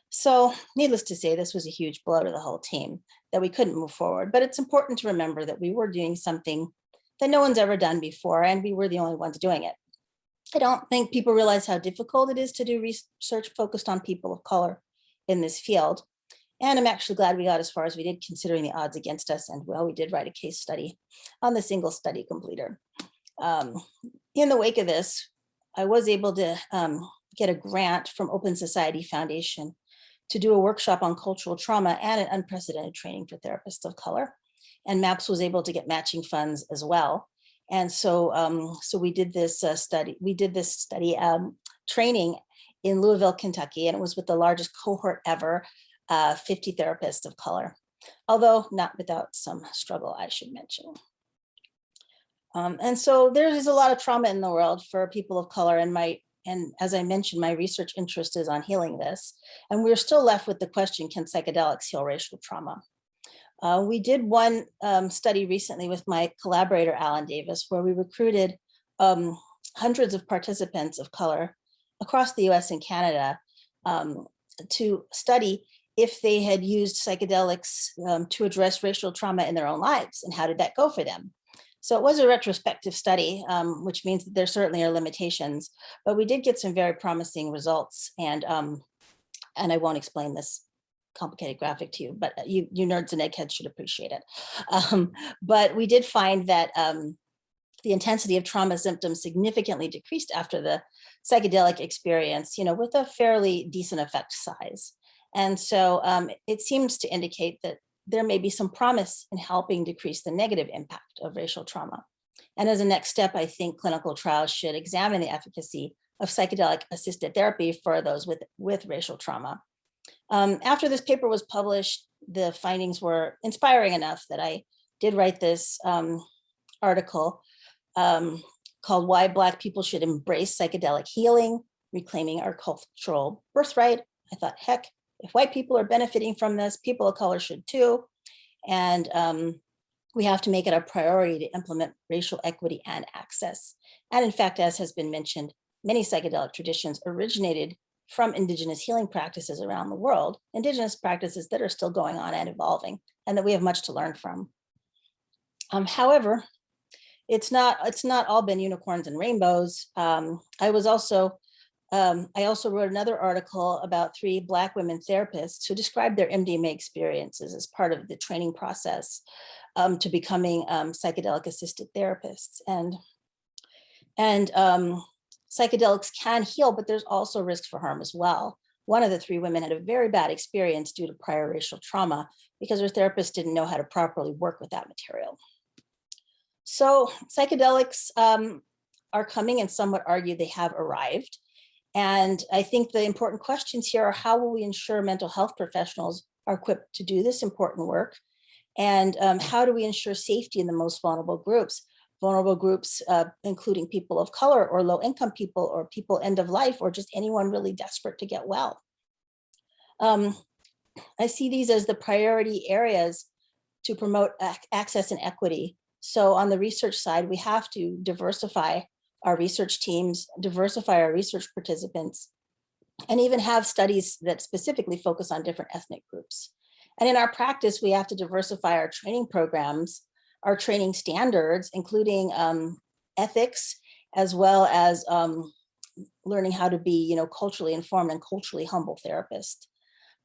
So needless to say, this was a huge blow to the whole team that we couldn't move forward. But it's important to remember that we were doing something that no one's ever done before, and we were the only ones doing it. I don't think people realize how difficult it is to do research focused on people of color in this field. And I'm actually glad we got as far as we did, considering the odds against us. And well, we did write a case study on the single study completer. In the wake of this, I was able to get a grant from Open Society Foundation to do a workshop on cultural trauma and an unprecedented training for therapists of color. And MAPS was able to get matching funds as well. And so, so we did this study. We did this study training in Louisville, Kentucky, and it was with the largest cohort ever, 50 therapists of color, although not without some struggle, I should mention. And so there is a lot of trauma in the world for people of color, and as I mentioned, my research interest is on healing this. And we're still left with the question, can psychedelics heal racial trauma? We did one study recently with my collaborator, Alan Davis, where we recruited hundreds of participants of color across the US and Canada to study if they had used psychedelics to address racial trauma in their own lives, and how did that go for them? So it was a retrospective study, which means that there certainly are limitations, but we did get some very promising results. And I won't explain this complicated graphic to you, but you nerds and eggheads should appreciate it. But we did find that the intensity of trauma symptoms significantly decreased after the psychedelic experience, with a fairly decent effect size. And so it seems to indicate that there may be some promise in helping decrease the negative impact of racial trauma. And as a next step, I think clinical trials should examine the efficacy of psychedelic-assisted therapy for those with racial trauma. After this paper was published, the findings were inspiring enough that I did write this article called Why Black People Should Embrace Psychedelic Healing, Reclaiming Our Cultural Birthright. I thought, heck, if white people are benefiting from this, people of color should too. And we have to make it a priority to implement racial equity and access. And in fact, as has been mentioned, many psychedelic traditions originated from Indigenous healing practices around the world, Indigenous practices that are still going on and evolving, and that we have much to learn from. However, it's not all been unicorns and rainbows. I also wrote another article about 3 Black women therapists who described their MDMA experiences as part of the training process to becoming psychedelic-assisted therapists. And psychedelics can heal, but there's also risk for harm as well. One of the 3 women had a very bad experience due to prior racial trauma because her therapist didn't know how to properly work with that material. So psychedelics are coming, and some would argue they have arrived. And I think the important questions here are, how will we ensure mental health professionals are equipped to do this important work? And how do we ensure safety in the most vulnerable groups? Vulnerable groups, including people of color or low income people or people end of life or just anyone really desperate to get well. I see these as the priority areas to promote access and equity. So on the research side, we have to diversify our research teams, diversify our research participants, and even have studies that specifically focus on different ethnic groups. And in our practice, we have to diversify our training programs, our training standards, including ethics, as well as learning how to be, culturally informed and culturally humble therapists.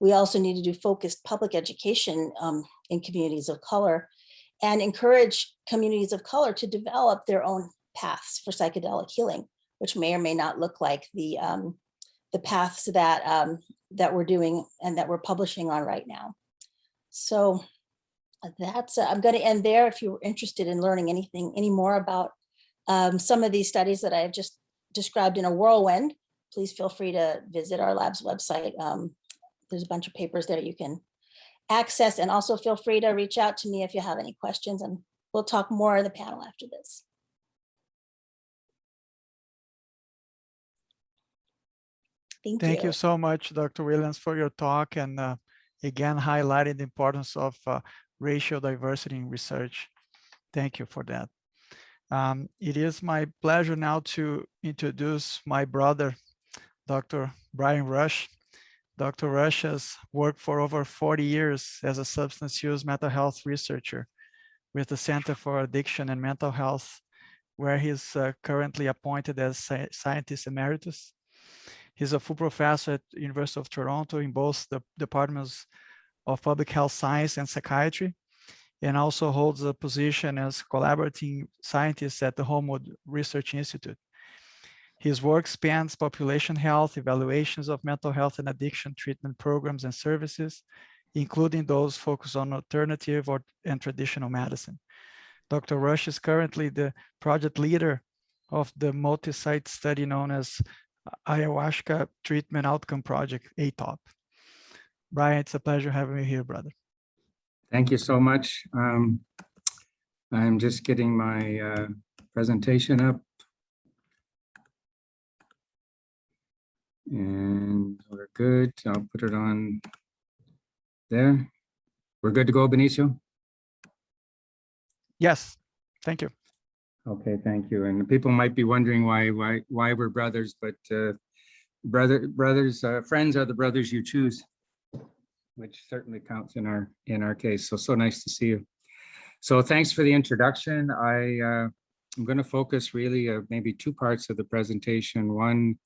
We also need to do focused public education in communities of color and encourage communities of color to develop their own paths for psychedelic healing, which may or may not look like the paths that that we're doing and that we're publishing on right now. So that's, I'm going to end there. If you're interested in learning any more about some of these studies that I have just described in a whirlwind, please feel free to visit our lab's website. There's a bunch of papers there you can access, and also feel free to reach out to me if you have any questions, and we'll talk more in the panel after this. Thank you so much, Dr. Williams, for your talk, and again, highlighting the importance of racial diversity in research. Thank you for that. It is my pleasure now to introduce my brother, Dr. Brian Rush. Dr. Rush has worked for over 40 years as a substance use mental health researcher with the Center for Addiction and Mental Health, where he's currently appointed as Scientist Emeritus. He's a full professor at the University of Toronto in both the departments of Public Health Science and Psychiatry, and also holds a position as collaborating scientist at the Homewood Research Institute. His work spans population health, evaluations of mental health and addiction treatment programs and services, including those focused on alternative and traditional medicine. Dr. Rush is currently the project leader of the multi-site study known as Ayahuasca Treatment Outcome Project, ATOP. Brian, it's a pleasure having you here, brother. Thank you so much. I'm just getting my presentation up. And we're good. I'll put it on there. We're good to go, Benicio? Yes, thank you. Okay, thank you. And people might be wondering why we're brothers, but friends are the brothers you choose, which certainly counts in our case. So nice to see you. So thanks for the introduction. I'm going to focus really maybe two parts of the presentation. One,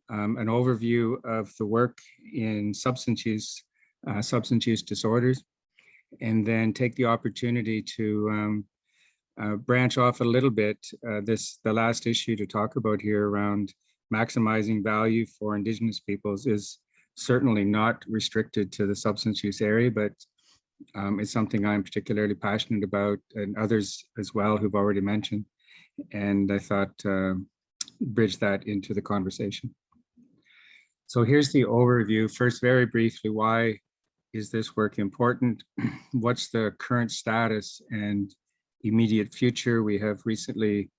an overview of the work in substance use disorders, and then take the opportunity to branch off a little bit. The last issue to talk about here around maximizing value for Indigenous peoples is certainly not restricted to the substance use area, but it's something I'm particularly passionate about, and others as well who've already mentioned. And I thought bridge that into the conversation. So here's the overview. First, very briefly, why is this work important? What's the current status and immediate future? We have recently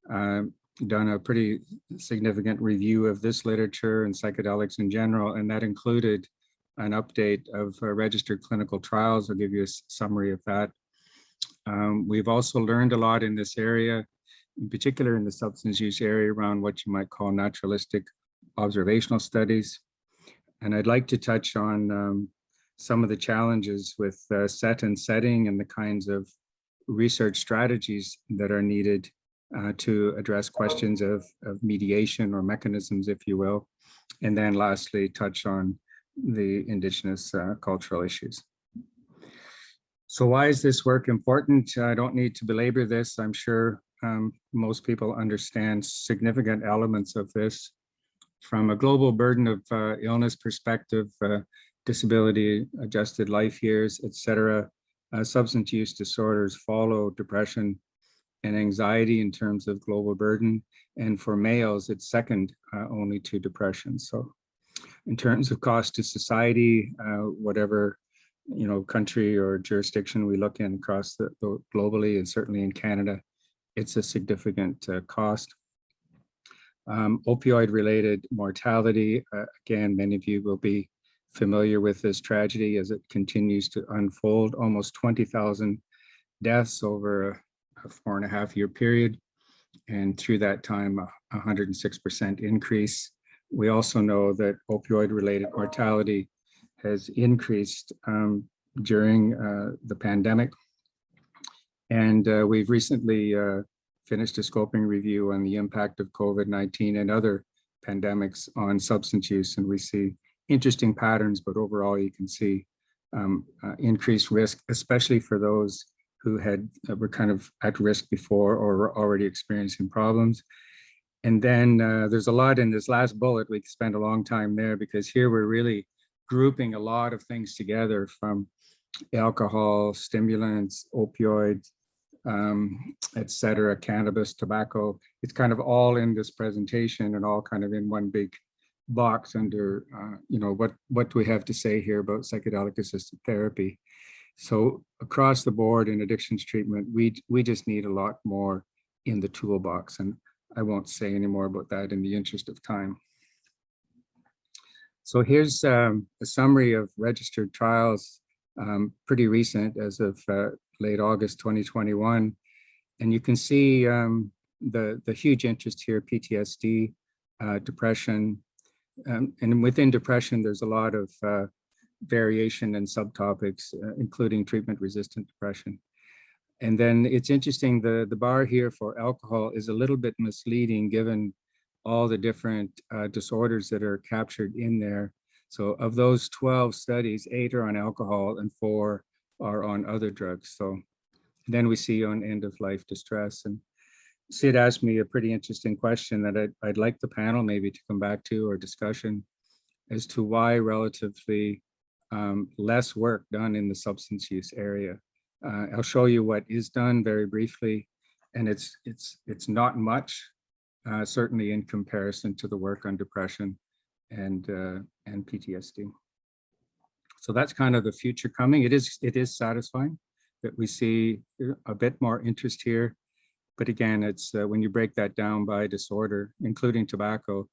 done a pretty significant review of this literature and psychedelics in general, and that included an update of registered clinical trials. I'll give you a summary of that. We've also learned a lot in this area, in particular in the substance use area, around what you might call naturalistic observational studies. And I'd like to touch on some of the challenges with set and setting and the kinds of research strategies that are needed to address questions of mediation or mechanisms, if you will. And then lastly, touch on the Indigenous cultural issues. So why is this work important? I don't need to belabor this. I'm sure most people understand significant elements of this. From a global burden of illness perspective, disability, adjusted life years, etc., substance use disorders follow depression and anxiety in terms of global burden. And for males, it's second only to depression. So in terms of cost to society, whatever country or jurisdiction we look in across the globally, and certainly in Canada, it's a significant cost. Opioid-related mortality, again, many of you will be familiar with this tragedy as it continues to unfold. Almost 20,000 deaths over a 4.5-year period, and through that time, 106% increase. We also know that opioid-related mortality has increased during the pandemic. And we've recently finished a scoping review on the impact of COVID-19 and other pandemics on substance use. And we see interesting patterns, but overall you can see increased risk, especially for those who were kind of at risk before or were already experiencing problems. And then there's a lot in this last bullet. We could spend a long time there, because here we're really grouping a lot of things together, from alcohol, stimulants, opioids, et cetera, cannabis, tobacco. It's kind of all in this presentation and all kind of in one big box under, what do we have to say here about psychedelic-assisted therapy? So across the board in addictions treatment, we just need a lot more in the toolbox. And I won't say any more about that in the interest of time. So here's a summary of registered trials, pretty recent, as of late August 2021. And you can see the huge interest here: PTSD, depression. And within depression, there's a lot of variation and subtopics, including treatment-resistant depression. And then it's interesting, the bar here for alcohol is a little bit misleading given all the different disorders that are captured in there. So of those 12 studies, 8 are on alcohol and 4 are on other drugs. So then we see on end-of-life distress. And Sid asked me a pretty interesting question that I'd like the panel maybe to come back to, or discussion, as to why relatively less work done in the substance use area. I'll show you what is done very briefly, and it's not much, certainly in comparison to the work on depression and PTSD. So that's kind of the future coming. It is satisfying that we see a bit more interest here, but again, it's when you break that down by disorder, including tobacco,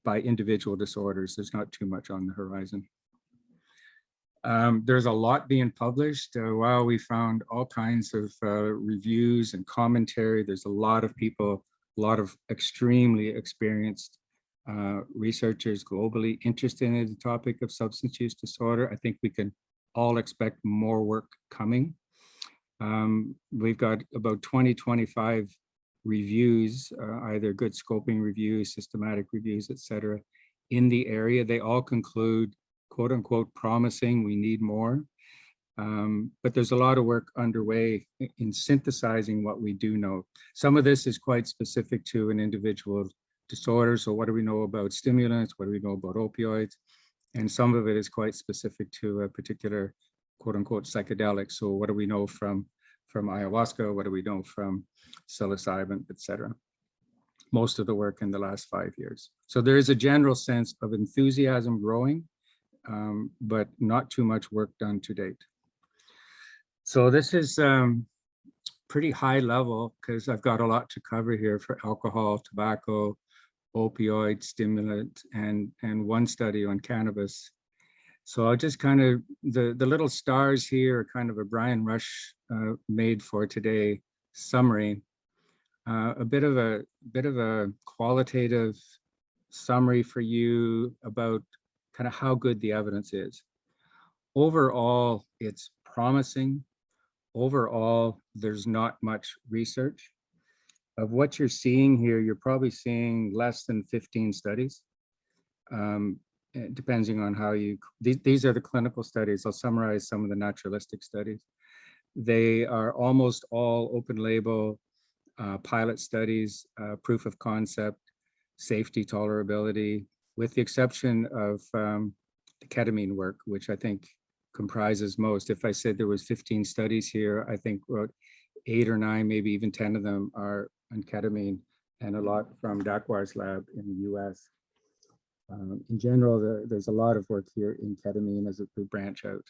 by individual disorders, there's not too much on the horizon. There's a lot being published. Wow, we found all kinds of reviews and commentary. There's a lot of people, a lot of extremely experienced researchers globally interested in the topic of substance use disorder. I think we can all expect more work coming. We've got about 20-25 reviews, either good scoping reviews, systematic reviews, et cetera, in the area. They all conclude, quote unquote, promising, we need more. But there's a lot of work underway in synthesizing what we do know. Some of this is quite specific to an individual disorder. So what do we know about stimulants? What do we know about opioids? And some of it is quite specific to a particular, quote unquote, psychedelic. So what do we know from ayahuasca? What do we know from psilocybin, et cetera? Most of the work in the last 5 years. So there is a general sense of enthusiasm growing, but not too much work done to date. So this is pretty high level, because I've got a lot to cover here for alcohol, tobacco, opioid, stimulant, and one study on cannabis. So I'll just kind of, the little stars here are kind of a Brian Rush made for today summary, a bit of a qualitative summary for you about kind of how good the evidence is. Overall, it's promising. Overall, there's not much research. Of what you're seeing here, you're probably seeing less than 15 studies, depending on how you, these are the clinical studies. I'll summarize some of the naturalistic studies. They are almost all open label pilot studies, proof of concept, safety, tolerability, with the exception of the ketamine work, which I think comprises most. If I said there was 15 studies here, I think about 8 or 9, maybe even 10 of them are on ketamine, and a lot from Dakwar's lab in the US. In general, there's a lot of work here in ketamine as we branch out.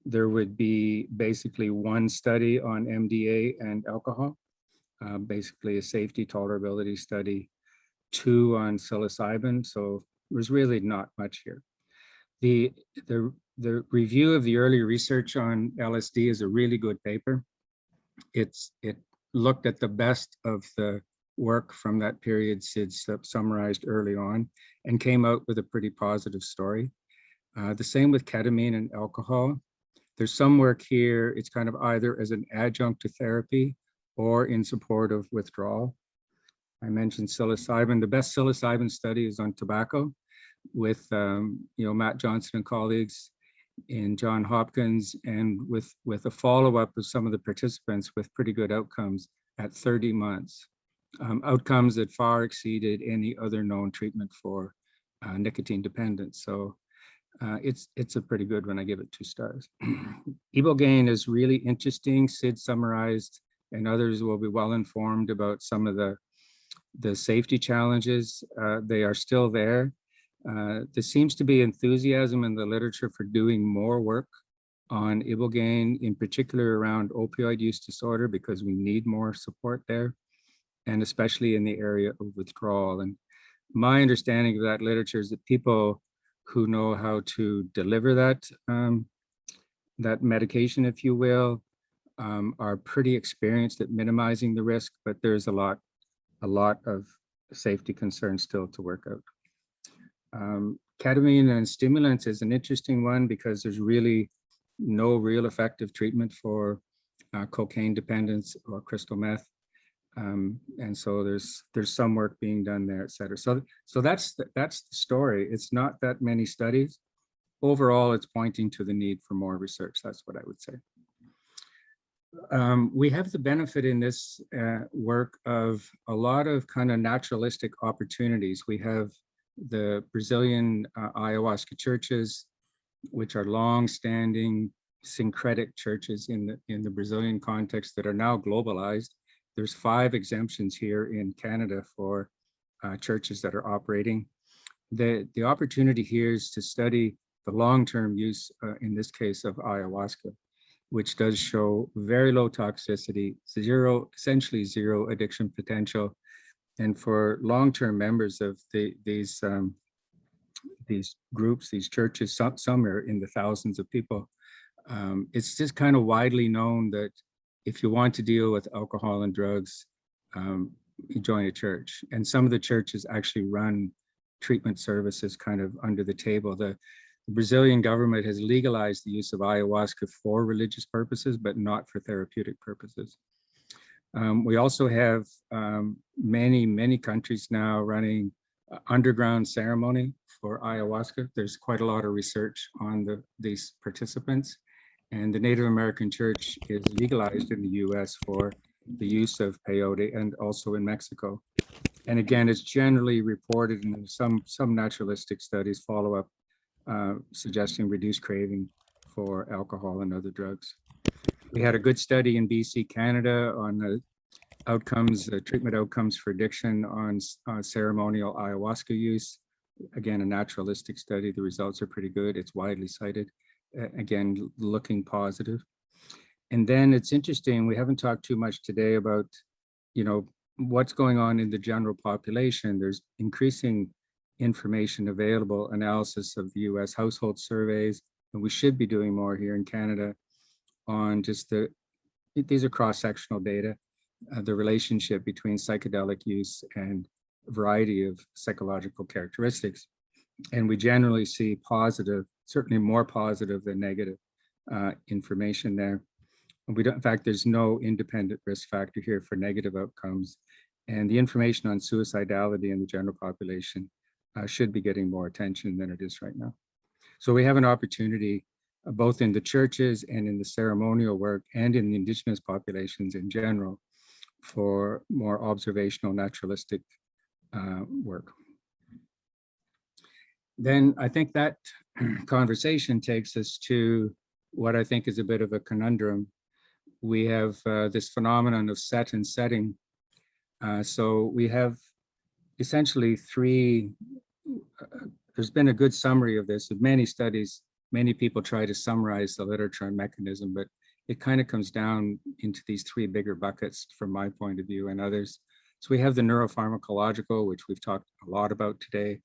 there would be basically one study on MDA and alcohol, basically a safety tolerability study, 2 on psilocybin. So there's really not much here. The review of the early research on LSD is a really good paper. It looked at the best of the work from that period Sid summarized early on and came out with a pretty positive story. The same with ketamine and alcohol. There's some work here, it's kind of either as an adjunct to therapy or in support of withdrawal. I mentioned psilocybin. The best psilocybin study is on tobacco with Matt Johnson and colleagues in Johns Hopkins, and with a follow-up of some of the participants with pretty good outcomes at 30 months. Outcomes that far exceeded any other known treatment for nicotine dependence. So it's a pretty good one. I give it 2 stars. Ibogaine is really interesting. Sid summarized, and others will be well informed about some of the safety challenges. They are still there. There seems to be enthusiasm in the literature for doing more work on Ibogaine, in particular around opioid use disorder, because we need more support there, and especially in the area of withdrawal. And my understanding of that literature is that people who know how to deliver that that medication, if you will, are pretty experienced at minimizing the risk, but there's a lot of safety concerns still to work out. Ketamine and stimulants is an interesting one because there's really no real effective treatment for cocaine dependence or crystal meth. And so there's some work being done there, et cetera. So that's the story. It's not that many studies. Overall, it's pointing to the need for more research. That's what I would say. We have the benefit in this work of a lot of kind of naturalistic opportunities. We have the Brazilian ayahuasca churches, which are long-standing syncretic churches in the Brazilian context that are now globalized. There's 5 exemptions here in Canada for churches that are operating. The opportunity here is to study the long-term use, in this case, of ayahuasca, which does show very low toxicity, essentially zero addiction potential. And for long-term members of these groups, these churches, some are in the thousands of people. It's just kind of widely known that if you want to deal with alcohol and drugs, you join a church. And some of the churches actually run treatment services kind of under the table. The Brazilian government has legalized the use of ayahuasca for religious purposes, but not for therapeutic purposes. We also have many countries now running underground ceremony for ayahuasca. There's quite a lot of research on these participants. And the Native American Church is legalized in the US for the use of peyote, and also in Mexico. And again, it's generally reported in some naturalistic studies follow up suggesting reduced craving for alcohol and other drugs. We had a good study in BC, Canada on the outcomes, treatment outcomes for addiction on ceremonial ayahuasca use. Again, a naturalistic study. The results are pretty good. It's widely cited. Again, looking positive. And then it's interesting, we haven't talked too much today about, what's going on in the general population. There's increasing information available, analysis of the US household surveys, and we should be doing more here in Canada on just these are cross-sectional data, the relationship between psychedelic use and a variety of psychological characteristics. And we generally see positive, certainly more positive than negative information there. And we don't, in fact, there's no independent risk factor here for negative outcomes. And the information on suicidality in the general population should be getting more attention than it is right now. So we have an opportunity both in the churches and in the ceremonial work and in the Indigenous populations in general for more observational naturalistic work. Then I think that conversation takes us to what I think is a bit of a conundrum. We have this phenomenon of set and setting. So we have essentially 3, there's been a good summary of this, of many studies many people try to summarize the literature on mechanism, but it kind of comes down into these three bigger buckets from my point of view and others. So we have the neuropharmacological, which we've talked a lot about today.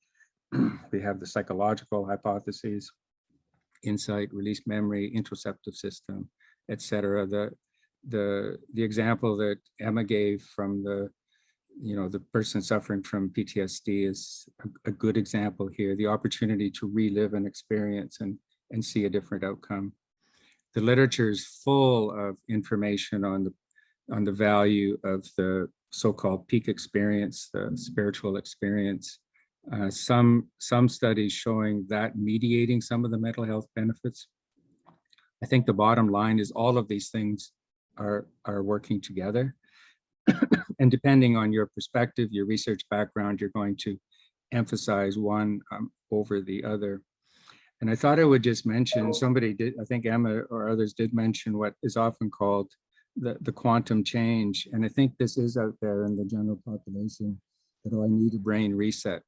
We have the psychological hypotheses, insight, release memory, interoceptive system, etc. The example that Emma gave from the person suffering from PTSD is a good example here. The opportunity to relive an experience and see a different outcome. The literature is full of information on the value of the so-called peak experience, the spiritual experience. Some studies showing that mediating some of the mental health benefits. I think the bottom line is all of these things are working together. And depending on your perspective, your research background, you're going to emphasize one over the other. And I thought I would just mention, somebody did, I think Emma or others did mention what is often called the quantum change. And I think this is out there in the general population, that, oh, I need a brain reset.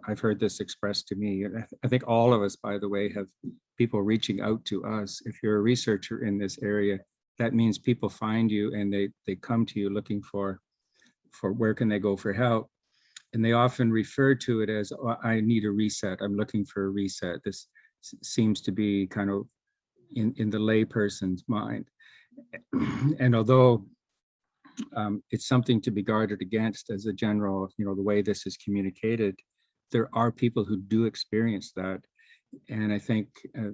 I've heard this expressed to me. I think all of us, by the way, have people reaching out to us. If you're a researcher in this area, that means people find you and they come to you looking for where can they go for help. And they often refer to it as, oh, I need a reset. I'm looking for a reset. This seems to be kind of in the layperson's mind. And although it's something to be guarded against as a general, the way this is communicated, there are people who do experience that. And I think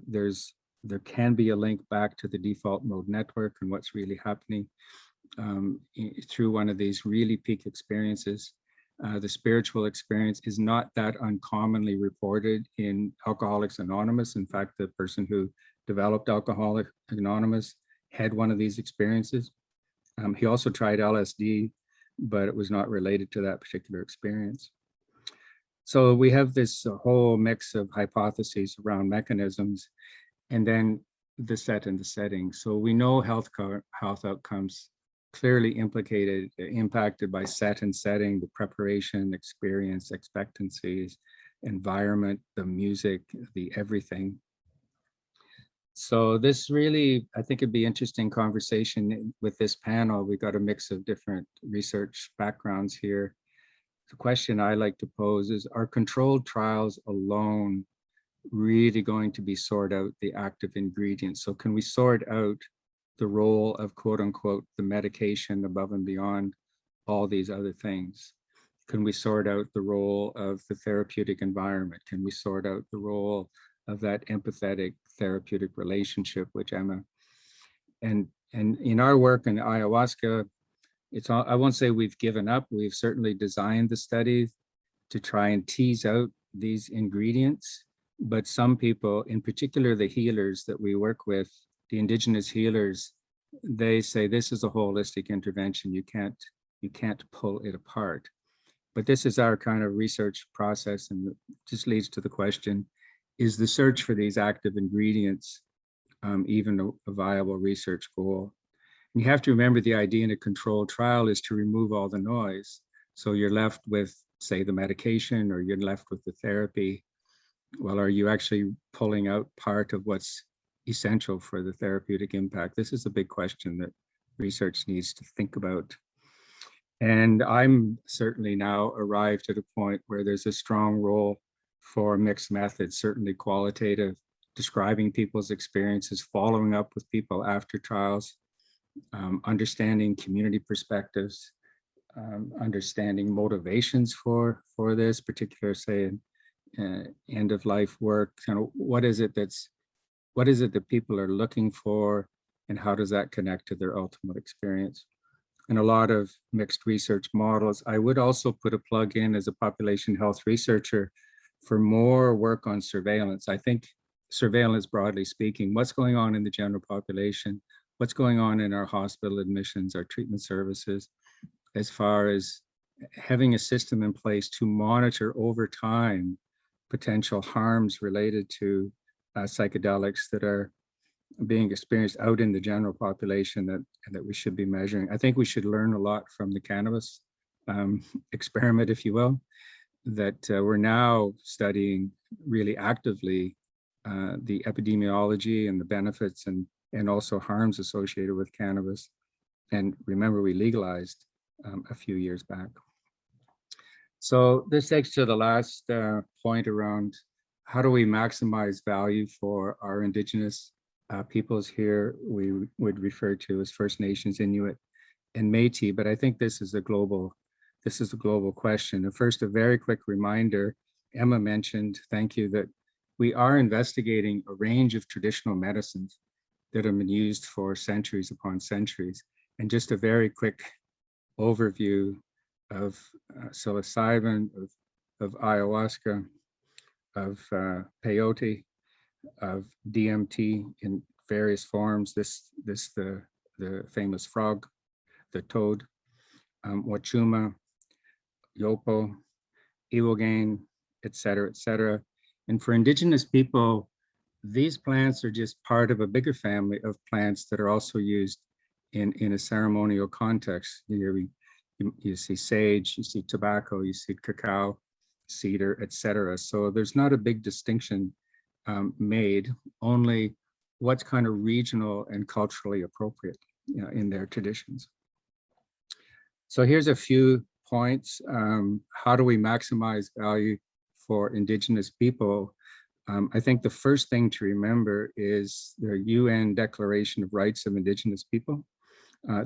there can be a link back to the default mode network and what's really happening through one of these really peak experiences. The spiritual experience is not that uncommonly reported in Alcoholics Anonymous. In fact, the person who developed Alcoholics Anonymous had one of these experiences. He also tried LSD, but it was not related to that particular experience. So we have this whole mix of hypotheses around mechanisms, and then the set and the setting. So we know health outcomes clearly impacted by set and setting, the preparation, experience, expectancies, environment, the music, the everything. So this really, I think it'd be interesting conversation with this panel. We got a mix of different research backgrounds here. The question I like to pose is, are controlled trials alone really going to be sort out the active ingredients? So can we sort out the role of, quote unquote, the medication above and beyond all these other things? Can we sort out the role of the therapeutic environment? Can we sort out the role of that empathetic therapeutic relationship, which Emma, and in our work in ayahuasca, it's all, I won't say we've given up. We've certainly designed the studies to try and tease out these ingredients. But some people, in particular the healers that we work with, the indigenous healers, they say this is a holistic intervention. You can't pull it apart. But this is our kind of research process, and it just leads to the question, is the search for these active ingredients even a viable research goal? And you have to remember, the idea in a controlled trial is to remove all the noise. So you're left with, say, the medication, or you're left with the therapy. Well, are you actually pulling out part of what's essential for the therapeutic impact? This is a big question that research needs to think about. And I'm certainly now arrived at a point where there's a strong role for mixed methods, certainly qualitative, describing people's experiences, following up with people after trials, understanding community perspectives, understanding motivations for this particular, say, end of life work. Kind of what is it that people are looking for, and how does that connect to their ultimate experience? And a lot of mixed research models. I would also put a plug in as a population health researcher for more work on surveillance. I think surveillance, broadly speaking, what's going on in the general population, what's going on in our hospital admissions, our treatment services, as far as having a system in place to monitor over time potential harms related to psychedelics that are being experienced out in the general population that we should be measuring. I think we should learn a lot from the cannabis experiment, if you will, that we're now studying really actively the epidemiology and the benefits and also harms associated with cannabis. And remember, we legalized a few years back. So this takes to the last point around how do we maximize value for our Indigenous peoples here. We would refer to as First Nations, Inuit, and Métis, but I think this is a global question. And first, a very quick reminder, Emma mentioned, thank you, that we are investigating a range of traditional medicines that have been used for centuries upon centuries. And just a very quick overview of psilocybin, of ayahuasca, of peyote, of DMT in various forms. The famous frog, the toad, wachuma, yopo, ibogaine, et cetera. And for Indigenous people, these plants are just part of a bigger family of plants that are also used in a ceremonial context. You see sage, you see tobacco, you see cacao, cedar, et cetera. So there's not a big distinction made, only what's kind of regional and culturally appropriate, in their traditions. So here's a few points. How do we maximize value for Indigenous people? I think the first thing to remember is the UN Declaration of Rights of Indigenous People.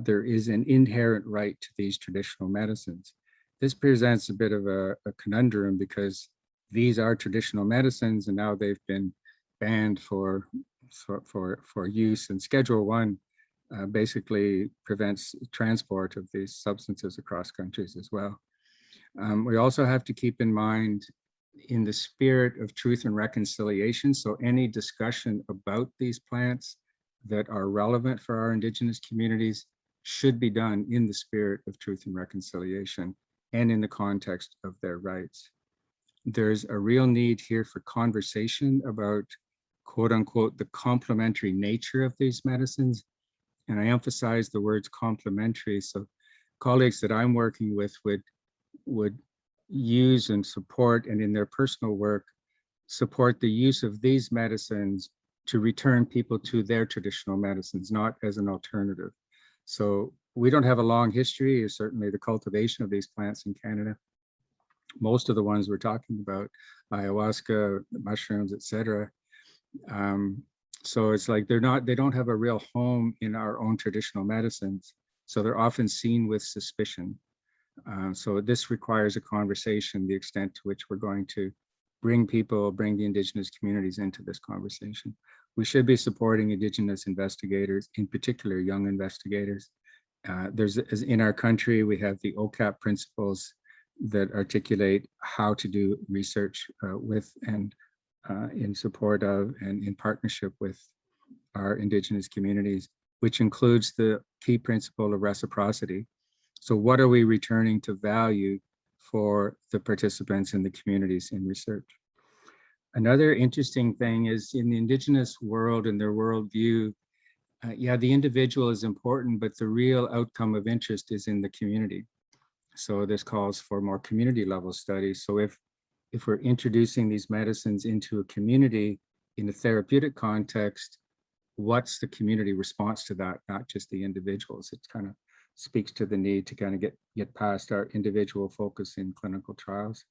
There is an inherent right to these traditional medicines. This presents a bit of a conundrum because these are traditional medicines and now they've been banned for use, and Schedule I basically prevents transport of these substances across countries as well. We also have to keep in mind, in the spirit of truth and reconciliation, so any discussion about these plants that are relevant for our Indigenous communities should be done in the spirit of truth and reconciliation and in the context of their rights. There's a real need here for conversation about, quote unquote, the complementary nature of these medicines. And I emphasize the words complementary. So colleagues that I'm working with would use and support, and in their personal work, support the use of these medicines to return people to their traditional medicines, not as an alternative. So we don't have a long history, or certainly the cultivation of these plants in Canada. Most of the ones we're talking about, ayahuasca, mushrooms, et cetera. So it's like they don't have a real home in our own traditional medicines. So they're often seen with suspicion. So this requires a conversation, the extent to which we're going to bring the Indigenous communities into this conversation. We should be supporting Indigenous investigators, in particular young investigators. In our country, we have the OCAP principles that articulate how to do research with and in support of and in partnership with our Indigenous communities, which includes the key principle of reciprocity. So what are we returning to value for the participants in the communities in research? Another interesting thing is, in the Indigenous world and their worldview, the individual is important, but the real outcome of interest is in the community. So this calls for more community level studies. So if we're introducing these medicines into a community in a therapeutic context, what's the community response to that, not just the individuals? It kind of speaks to the need to kind of get past our individual focus in clinical trials.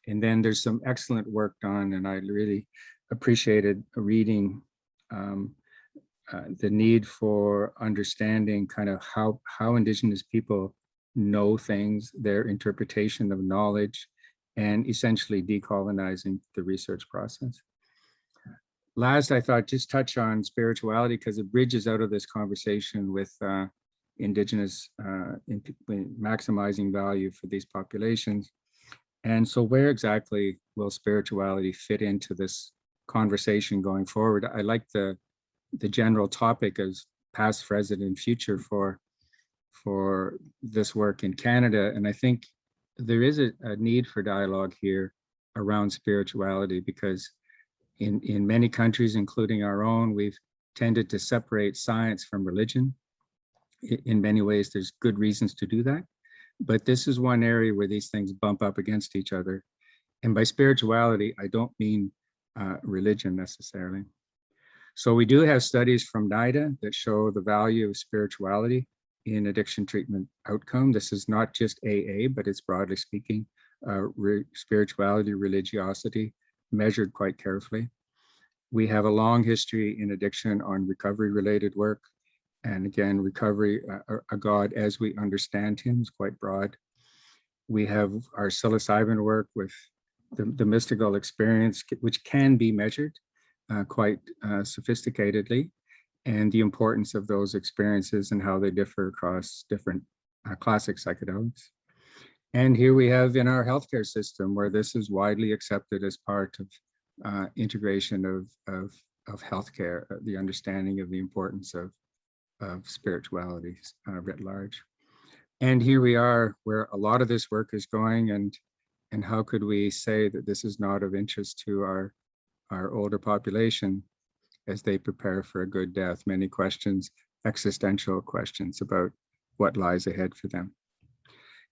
And then there's some excellent work done, and I really appreciated reading the need for understanding kind of how Indigenous people know things, their interpretation of knowledge, and essentially decolonizing the research process. Last, I thought just touch on spirituality because it bridges out of this conversation with Indigenous maximizing value for these populations. And so where exactly will spirituality fit into this conversation going forward? I like the general topic as past, present, and future for this work in Canada. And I think there is a need for dialogue here around spirituality, because in many countries, including our own, we've tended to separate science from religion. In many ways, there's good reasons to do that. But this is one area where these things bump up against each other. And by spirituality, I don't mean religion necessarily. So we do have studies from NIDA that show the value of spirituality in addiction treatment outcome. This is not just AA, but it's broadly speaking, spirituality, religiosity, measured quite carefully. We have a long history in addiction on recovery-related work. And again, recovery, a God as we understand him is quite broad. We have our psilocybin work with the mystical experience, which can be measured quite sophisticatedly, and the importance of those experiences and how they differ across different classic psychedelics. And here we have in our healthcare system where this is widely accepted as part of integration of healthcare, the understanding of the importance of spirituality writ large. And here we are where a lot of this work is going, and how could we say that this is not of interest to our older population as they prepare for a good death? Many questions, existential questions about what lies ahead for them,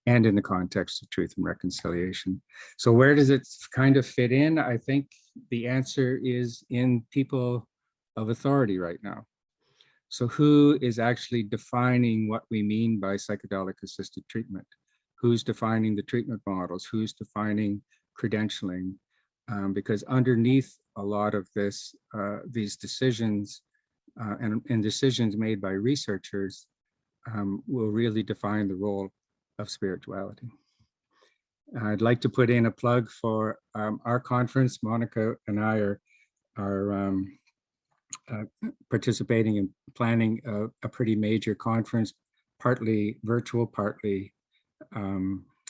and in the context of truth and reconciliation. So where does it kind of fit in? I think the answer is in people of authority right now. So who is actually defining what we mean by psychedelic-assisted treatment? Who's defining the treatment models? Who's defining credentialing? Because underneath a lot of this, these decisions and decisions made by researchers will really define the role of spirituality. I'd like to put in a plug for our conference. Monnica and I are participating in planning a pretty major conference, partly virtual, partly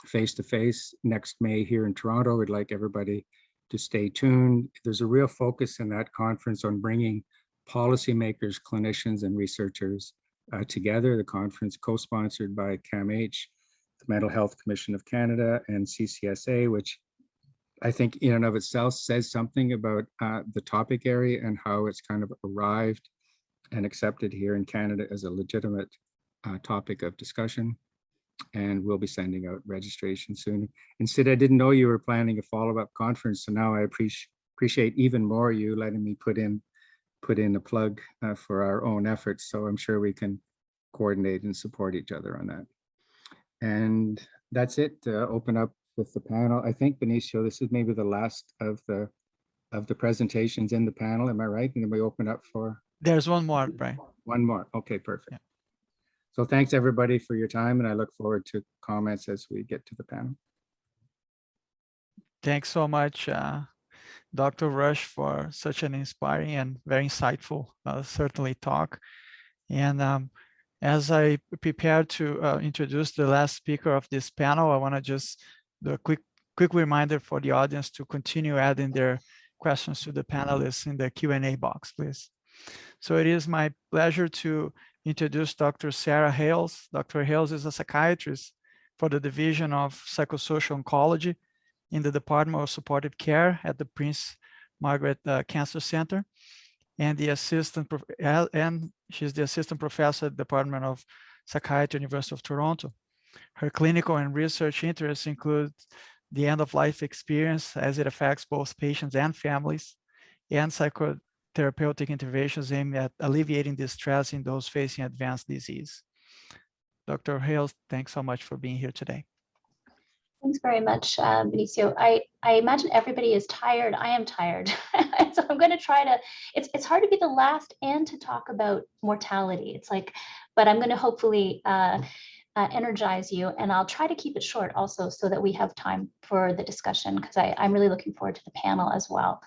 face-to-face next May here in Toronto. We'd like everybody to stay tuned. There's a real focus in that conference on bringing policymakers, clinicians, and researchers together. The conference co-sponsored by CAMH, the Mental Health Commission of Canada, and CCSA, which I think in and of itself says something about the topic area and how it's kind of arrived and accepted here in Canada as a legitimate topic of discussion. And we'll be sending out registration soon. Instead, I didn't know you were planning a follow-up conference, so now I appreciate even more you letting me put in a plug for our own efforts. So I'm sure we can coordinate and support each other on that. And that's it. Open up with the panel. I think, Benicio, this is maybe the last of the presentations in the panel. Am I right? And then we open up for. There's one more, Brian. One more. Okay, perfect. Yeah. So thanks everybody for your time, and I look forward to comments as we get to the panel. Thanks so much, Dr. Rush, for such an inspiring and very insightful, certainly talk. And as I prepare to introduce the last speaker of this panel, I want to just do a quick reminder for the audience to continue adding their questions to the panelists in the Q&A box, please. So it is my pleasure to introduce Dr. Sarah Hales. Dr. Hales is a psychiatrist for the Division of Psychosocial Oncology in the Department of Supportive Care at the Prince Margaret Cancer Center, and she's the assistant professor at the Department of Psychiatry, University of Toronto. Her clinical and research interests include the end-of-life experience as it affects both patients and families, and psychotherapeutic interventions aimed at alleviating distress in those facing advanced disease. Dr. Hales, thanks so much for being here today. Thanks very much, Benicio. I imagine everybody is tired. I am tired. So I'm going to try to, it's hard to be the last and to talk about mortality. It's like, but I'm going to hopefully energize you, and I'll try to keep it short also so that we have time for the discussion, because I'm really looking forward to the panel as well.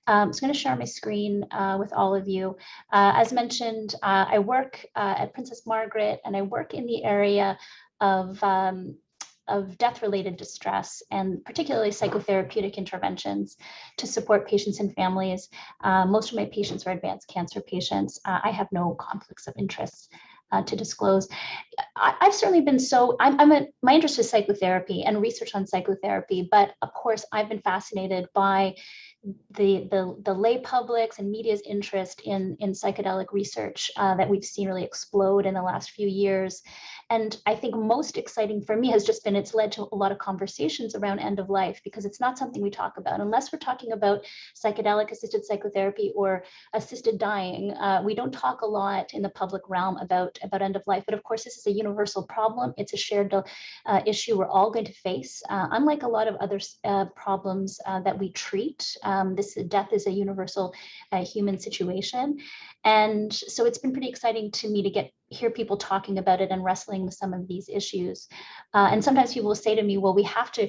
So I'm going to share my screen with all of you. As mentioned, I work at Princess Margaret, and I work in the area of death-related distress, and particularly psychotherapeutic interventions to support patients and families. Most of my patients are advanced cancer patients. I have no conflicts of interest to disclose. I've certainly been my interest is psychotherapy and research on psychotherapy, but of course I've been fascinated by the lay public's and media's interest in psychedelic research that we've seen really explode in the last few years. And I think most exciting for me has just been it's led to a lot of conversations around end of life, because it's not something we talk about unless we're talking about psychedelic-assisted psychotherapy or assisted dying. We don't talk a lot in the public realm about end of life. But of course, this is a universal problem. It's a shared issue we're all going to face. Unlike a lot of other problems that we treat, this death is a universal human situation. And so it's been pretty exciting to me to hear people talking about it and wrestling with some of these issues. And sometimes people will say to me, well, we have to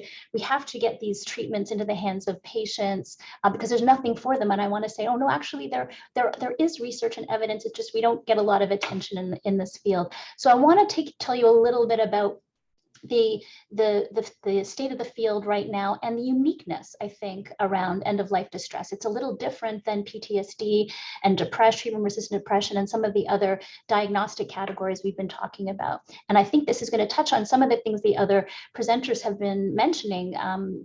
get these treatments into the hands of patients because there's nothing for them. And I want to say, oh no, actually there is research and evidence. It's just we don't get a lot of attention in this field. So I want to tell you a little bit about the state of the field right now and the uniqueness, I think, around end-of-life distress. It's a little different than PTSD and depression, treatment-resistant depression, and some of the other diagnostic categories we've been talking about. And I think this is going to touch on some of the things the other presenters have been mentioning.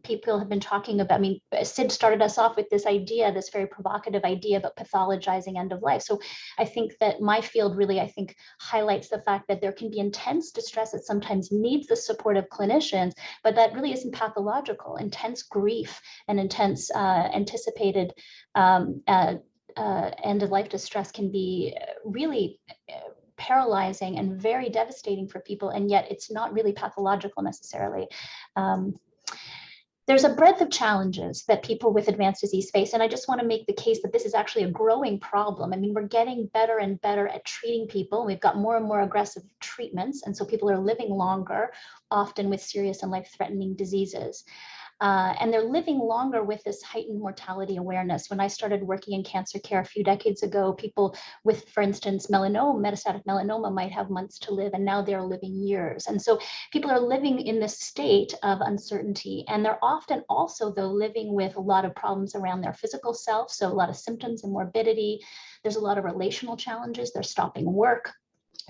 People have been talking about, I mean, Sid started us off with this idea, this very provocative idea about pathologizing end-of-life. So I think that my field really, I think, highlights the fact that there can be intense distress that sometimes needs the support of clinicians, but that really isn't pathological. Intense grief and intense anticipated end-of-life distress can be really paralyzing and very devastating for people, and yet it's not really pathological necessarily. There's a breadth of challenges that people with advanced disease face, and I just want to make the case that this is actually a growing problem. I mean, we're getting better and better at treating people. We've got more and more aggressive treatments, and so people are living longer, often with serious and life-threatening diseases. And they're living longer with this heightened mortality awareness. When I started working in cancer care a few decades ago, people with, for instance, melanoma, metastatic melanoma might have months to live, and now they're living years. And so people are living in this state of uncertainty. And they're often also, though, living with a lot of problems around their physical self. So a lot of symptoms and morbidity. There's a lot of relational challenges. They're stopping work.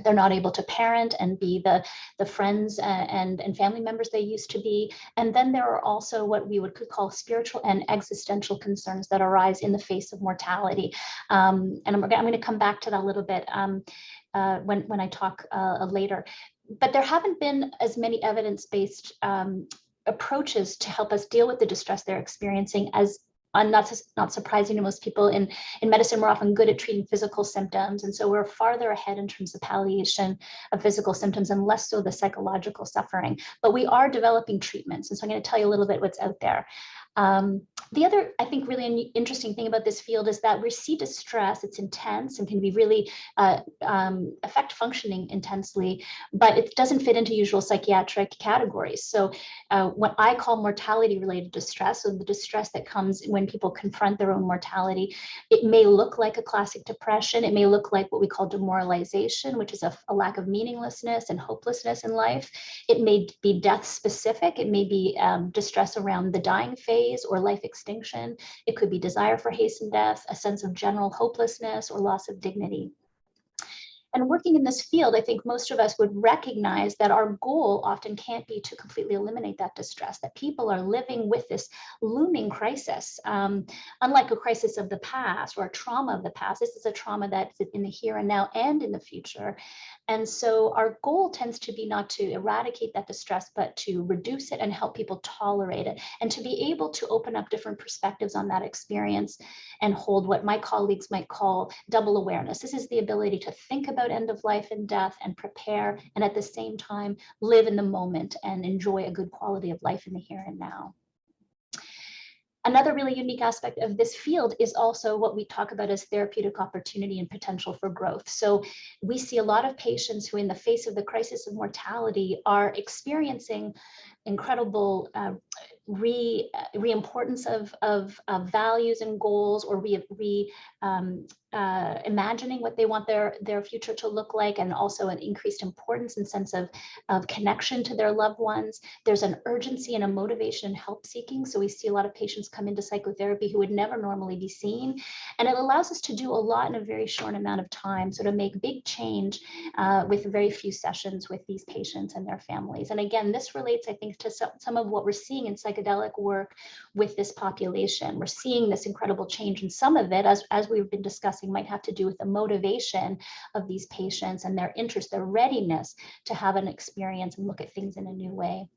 They're not able to parent and be the friends and family members they used to be. And then there are also what we could call spiritual and existential concerns that arise in the face of mortality. And I'm going to come back to that a little bit when I talk later. But there haven't been as many evidence-based approaches to help us deal with the distress they're experiencing as not surprising to most people in medicine. We're often good at treating physical symptoms. And so we're farther ahead in terms of palliation of physical symptoms and less so the psychological suffering. But we are developing treatments. And so I'm going to tell you a little bit what's out there. The other, I think, really interesting thing about this field is that we see distress. It's intense and can be really affect functioning intensely, but it doesn't fit into usual psychiatric categories. So what I call mortality-related distress, so the distress that comes when people confront their own mortality, it may look like a classic depression. It may look like what we call demoralization, which is a lack of meaninglessness and hopelessness in life. It may be death-specific. It may be distress around the dying phase or life extinction. It could be desire for hastened death, a sense of general hopelessness, or loss of dignity. And working in this field, I think most of us would recognize that our goal often can't be to completely eliminate that distress, that people are living with this looming crisis. Unlike a crisis of the past or a trauma of the past, this is a trauma that's in the here and now and in the future. And so our goal tends to be not to eradicate that distress, but to reduce it and help people tolerate it, and to be able to open up different perspectives on that experience and hold what my colleagues might call double awareness. This is the ability to think about end of life and death and prepare, and at the same time live in the moment and enjoy a good quality of life in the here and now. Another really unique aspect of this field is also what we talk about as therapeutic opportunity and potential for growth. So we see a lot of patients who, in the face of the crisis of mortality, are experiencing incredible re-importance of values and goals, or imagining what they want their future to look like, and also an increased importance and sense of connection to their loved ones. There's an urgency and a motivation and help seeking. So we see a lot of patients come into psychotherapy who would never normally be seen. And it allows us to do a lot in a very short amount of time. So to make big change with very few sessions with these patients and their families. And again, this relates, I think, thanks to some of what we're seeing in psychedelic work with this population. We're seeing this incredible change, and some of it, as we've been discussing, might have to do with the motivation of these patients and their interest, their readiness to have an experience and look at things in a new way.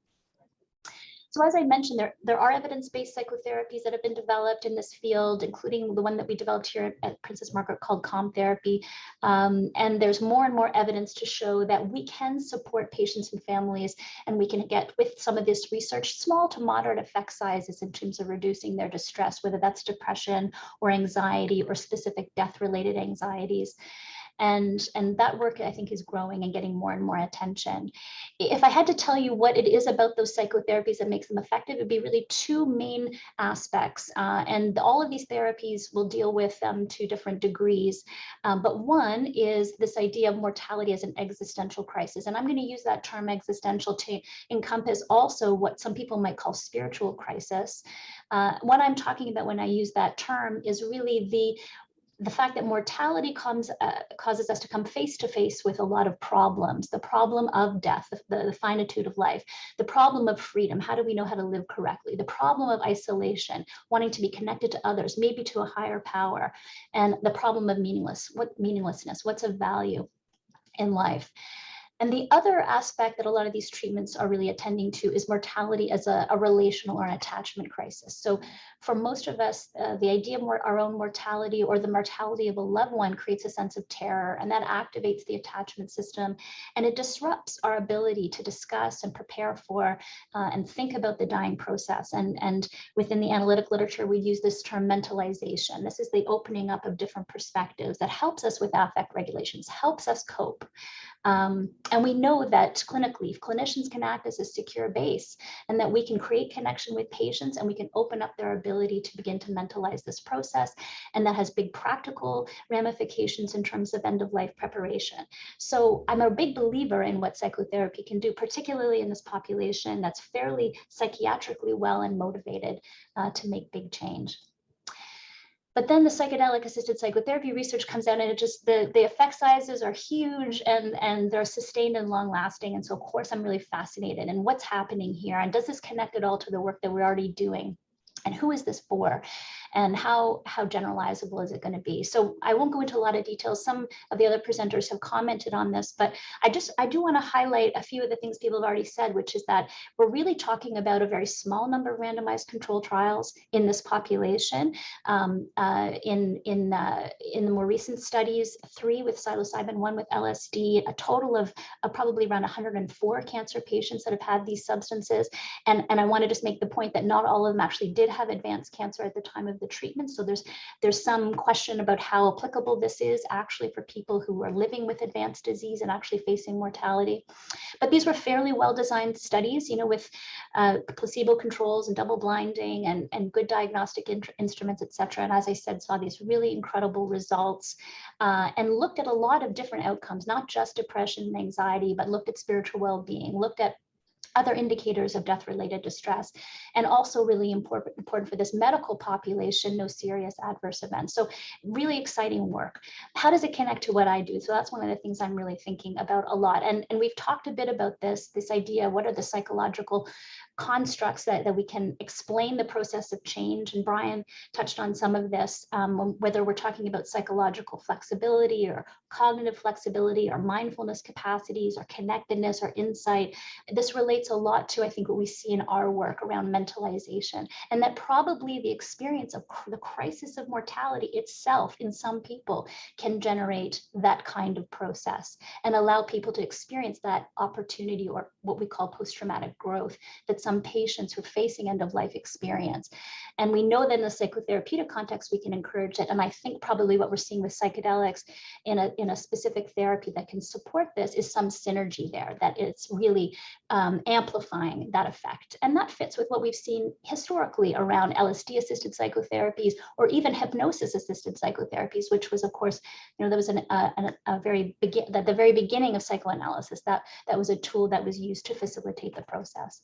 So as I mentioned, there are evidence-based psychotherapies that have been developed in this field, including the one that we developed here at Princess Margaret called calm therapy. And there's more and more evidence to show that we can support patients and families, and we can get, with some of this research, small to moderate effect sizes in terms of reducing their distress, whether that's depression or anxiety or specific death-related anxieties. And that work, I think, is growing and getting more and more attention. If I had to tell you what it is about those psychotherapies that makes them effective, it'd be really two main aspects. And all of these therapies will deal with them to different degrees. But one is this idea of mortality as an existential crisis. And I'm going to use that term existential to encompass also what some people might call spiritual crisis. What I'm talking about when I use that term is really the fact that mortality causes us to come face to face with a lot of problems: the problem of death, the finitude of life, the problem of freedom, how do we know how to live correctly, the problem of isolation, wanting to be connected to others, maybe to a higher power, and the problem of meaninglessness, what's of value in life. And the other aspect that a lot of these treatments are really attending to is mortality as a relational or an attachment crisis. So for most of us, the idea of our own mortality or the mortality of a loved one creates a sense of terror, and that activates the attachment system, and it disrupts our ability to discuss and prepare for and think about the dying process. And within the analytic literature, we use this term mentalization. This is the opening up of different perspectives that helps us with affect regulations, helps us cope. And we know that clinically, clinicians can act as a secure base, and that we can create connection with patients, and we can open up their ability to begin to mentalize this process. And that has big practical ramifications in terms of end-of-life preparation. So I'm a big believer in what psychotherapy can do, particularly in this population that's fairly psychiatrically well and motivated to make big change. But then the psychedelic-assisted psychotherapy research comes out, and it just, the effect sizes are huge, and they're sustained and long-lasting. And so, of course, I'm really fascinated in what's happening here, and does this connect at all to the work that we're already doing? And who is this for? And how generalizable is it going to be? So I won't go into a lot of details. Some of the other presenters have commented on this, but I do want to highlight a few of the things people have already said, which is that we're really talking about a very small number of randomized controlled trials in this population. In the more recent studies, 3 with psilocybin, 1 with LSD, a total of probably around 104 cancer patients that have had these substances. And I want to just make the point that not all of them actually did have advanced cancer at the time of the treatment. So there's some question about how applicable this is actually for people who are living with advanced disease and actually facing mortality. But these were fairly well-designed studies, you know, with placebo controls and double blinding and good diagnostic instruments, et cetera. And as I said, saw these really incredible results and looked at a lot of different outcomes, not just depression and anxiety, but looked at spiritual well-being, looked at other indicators of death-related distress, and also really important for this medical population, no serious adverse events. So really exciting work. How does it connect to what I do? So that's one of the things I'm really thinking about a lot. And we've talked a bit about this idea, what are the psychological constructs that we can explain the process of change. And Brian touched on some of this, whether we're talking about psychological flexibility or cognitive flexibility or mindfulness capacities or connectedness or insight. This relates a lot to, I think, what we see in our work around mentalization, and that probably the experience of the crisis of mortality itself in some people can generate that kind of process and allow people to experience that opportunity, or what we call post-traumatic growth, that some patients who are facing end-of-life experience. And we know that in the psychotherapeutic context, we can encourage it. And I think probably what we're seeing with psychedelics in a specific therapy that can support this is some synergy there, that it's really amplifying that effect. And that fits with what we've seen historically around LSD-assisted psychotherapies, or even hypnosis-assisted psychotherapies, which was, of course, you know, there was the very beginning of psychoanalysis, that was a tool that was used to facilitate the process.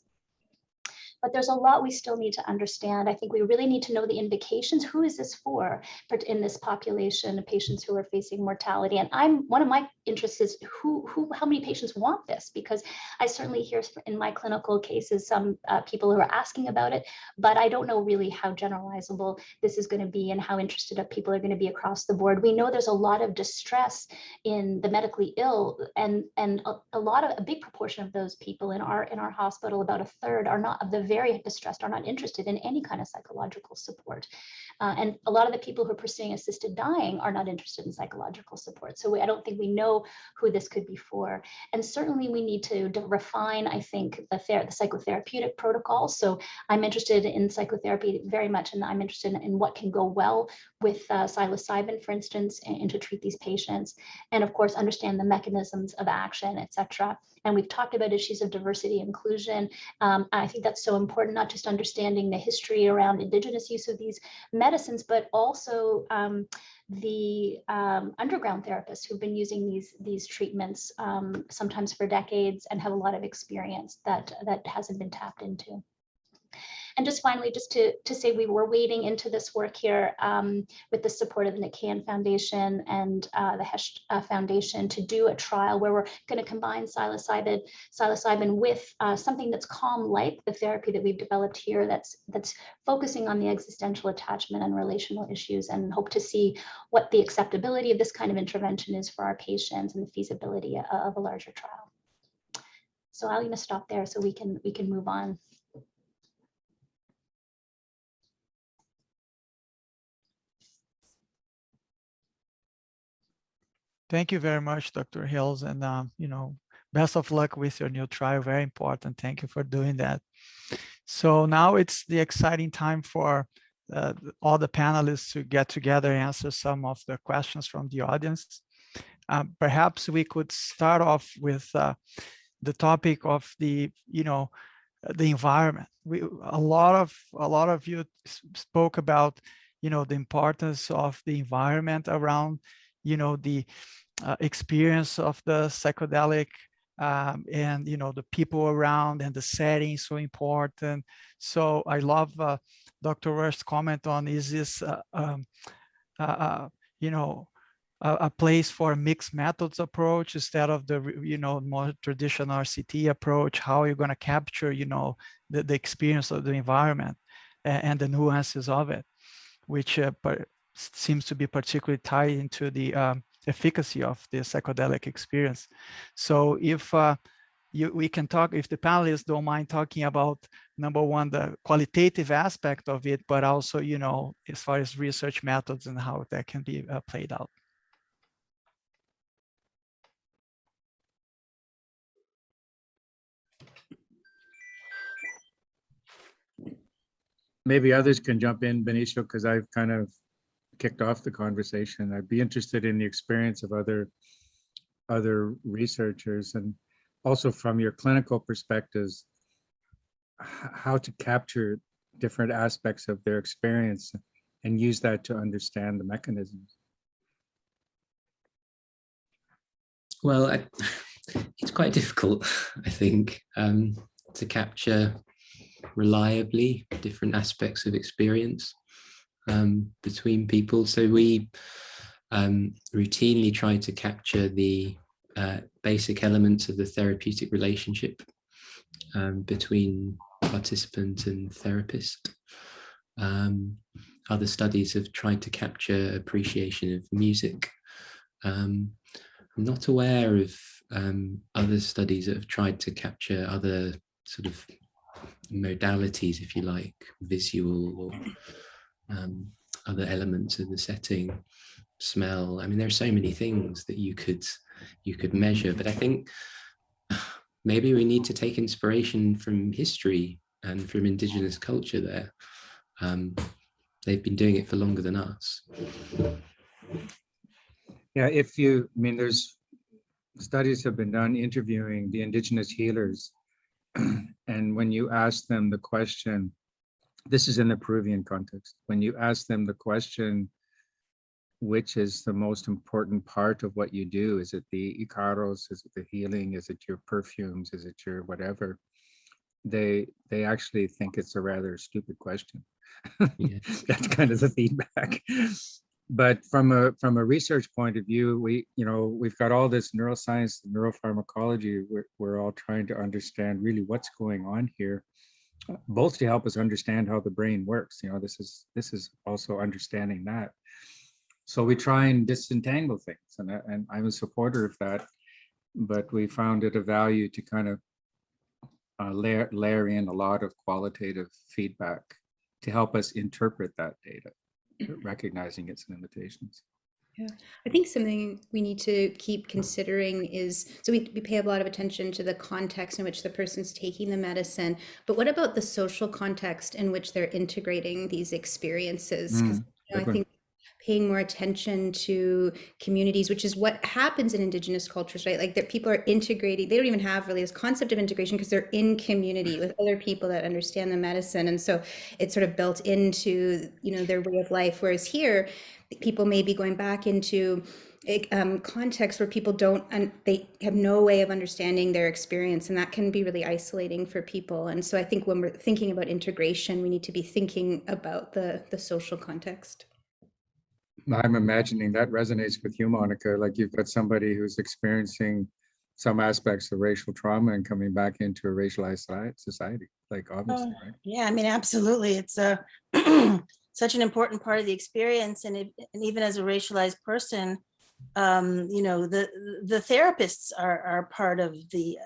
but there's a lot we still need to understand. I think we really need to know the indications. Who is this for in this population of patients who are facing mortality? And one of my interests is how many patients want this? Because I certainly hear in my clinical cases some people who are asking about it, but I don't know really how generalizable this is going to be and how interested people are going to be across the board. We know there's a lot of distress in the medically ill, and a big proportion of those people in our hospital, about a third, are not, of the very distressed, are not interested in any kind of psychological support. And a lot of the people who are pursuing assisted dying are not interested in psychological support. So I don't think we know who this could be for. And certainly we need to refine, I think, the psychotherapeutic protocol. So I'm interested in psychotherapy very much, and I'm interested in what can go well with psilocybin, for instance, and to treat these patients. And of course, understand the mechanisms of action, et cetera. And we've talked about issues of diversity, inclusion. I think that's so important, not just understanding the history around Indigenous use of these medicines, but also the underground therapists who've been using these treatments sometimes for decades and have a lot of experience that hasn't been tapped into. And just finally, just to say, we were wading into this work here with the support of the McCann Foundation and the Hesh Foundation to do a trial where we're going to combine psilocybin with something that's calm-like, the therapy that we've developed here that's focusing on the existential attachment and relational issues, and hope to see what the acceptability of this kind of intervention is for our patients and the feasibility of a larger trial. So I'm going to stop there so we can move on. Thank you very much, Dr. Hales, and best of luck with your new trial. Very important. Thank you for doing that. So now it's the exciting time for all the panelists to get together and answer some of the questions from the audience. Perhaps we could start off with the topic of the environment. A lot of you spoke about the importance of the environment around the experience of the psychedelic, and the people around and the setting is so important. So I love Dr. Rush's comment on, is this a place for a mixed methods approach instead of the more traditional RCT approach? How are you going to capture the experience of the environment and the nuances of it, which seems to be particularly tied into the efficacy of the psychedelic experience. So if we can talk, if the panelists don't mind talking about, number one, the qualitative aspect of it, but also as far as research methods and how that can be played out. Maybe others can jump in, Benicio, because I've kind of kicked off the conversation. I'd be interested in the experience of other researchers, and also from your clinical perspectives, how to capture different aspects of their experience and use that to understand the mechanisms. Well, it's quite difficult, I think, to capture reliably different aspects of experience between people. So we routinely try to capture the basic elements of the therapeutic relationship between participant and therapist. Other studies have tried to capture appreciation of music. I'm not aware of other studies that have tried to capture other sort of modalities, if you like, visual or other elements of the setting, smell. I mean, there are so many things that you could measure, but I think maybe we need to take inspiration from history and from Indigenous culture there. They've been doing it for longer than us. Yeah, there's studies have been done interviewing the Indigenous healers. And when you ask them the question, this is in the Peruvian context, when you ask them the question, which is the most important part of what you do? Is it the icaros? Is it the healing? Is it your perfumes? Is it your whatever? they actually think it's a rather stupid question. Yeah. That's kind of the feedback. But from a research point of view, we've got all this neuroscience, neuropharmacology. We're all trying to understand really what's going on here, both to help us understand how the brain works. This is also understanding that. So we try and disentangle things, and I'm a supporter of that. But we found it of value to kind of layer in a lot of qualitative feedback to help us interpret that data, recognizing its limitations. Yeah, I think something we need to keep considering is, so we pay a lot of attention to the context in which the person's taking the medicine, but what about the social context in which they're integrating these experiences? Because I think paying more attention to communities, which is what happens in Indigenous cultures, right? Like that people are integrating, they don't even have really this concept of integration because they're in community with other people that understand the medicine. And so it's sort of built into, their way of life. Whereas here, people may be going back into context where people they have no way of understanding their experience, and that can be really isolating for people. And so I think when we're thinking about integration, we need to be thinking about the social context. I'm imagining that resonates with you, Monica. Like you've got somebody who's experiencing some aspects of racial trauma and coming back into a racialized society, like obviously, right? Yeah, I mean, absolutely. It's such an important part of the experience. And even as a racialized person, the therapists are part of the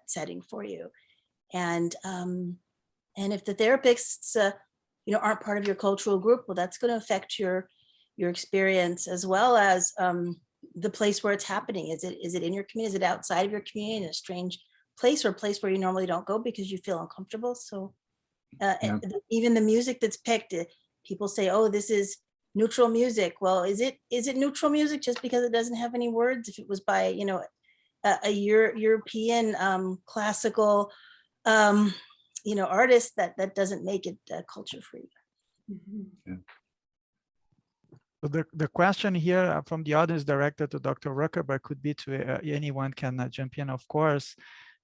setting for you. And if the therapists, aren't part of your cultural group, well, that's going to affect your experience, as well as the place where it's happening. Is it in your community? Is it outside of your community in a strange place, or a place where you normally don't go because you feel uncomfortable? So even the music that's picked, people say, oh, this is neutral music. Well, is it neutral music just because it doesn't have any words? If it was by, a European classical, artist, that doesn't make it culture free. Yeah. So the question here from the audience directed to Dr. Rucker, but could be to anyone can jump in, of course.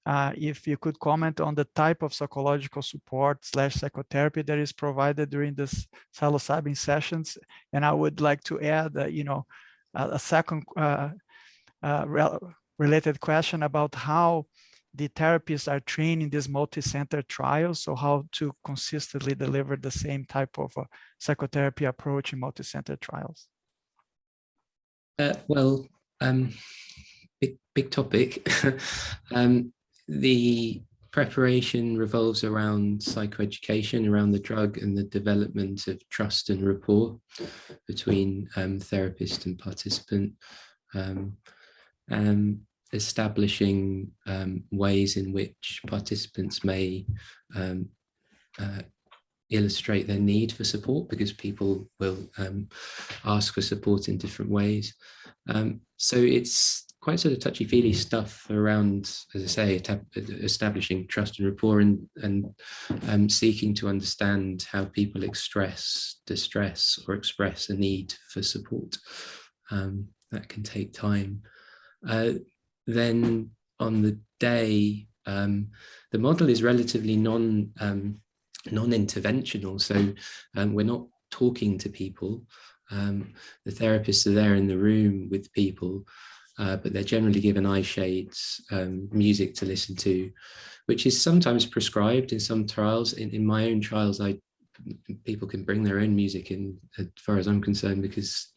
If you could comment on the type of psychological support / psychotherapy that is provided during this psilocybin sessions. And I would like to add, a second related question about how the therapists are trained in these multi-center trials. So how to consistently deliver the same type of psychotherapy approach in multi-center trials? Big topic. The preparation revolves around psychoeducation, around the drug, and the development of trust and rapport between therapist and participant, establishing ways in which participants may illustrate their need for support, because people will ask for support in different ways. So it's quite sort of touchy-feely stuff around, as I say, establishing trust and rapport, and seeking to understand how people express distress or express a need for support. That can take time. Then on the day, the model is relatively non-interventional, so we're not talking to people. The therapists are there in the room with people, but they're generally given eye shades, music to listen to, which is sometimes prescribed in some trials. In my own trials, people can bring their own music in, as far as I'm concerned, because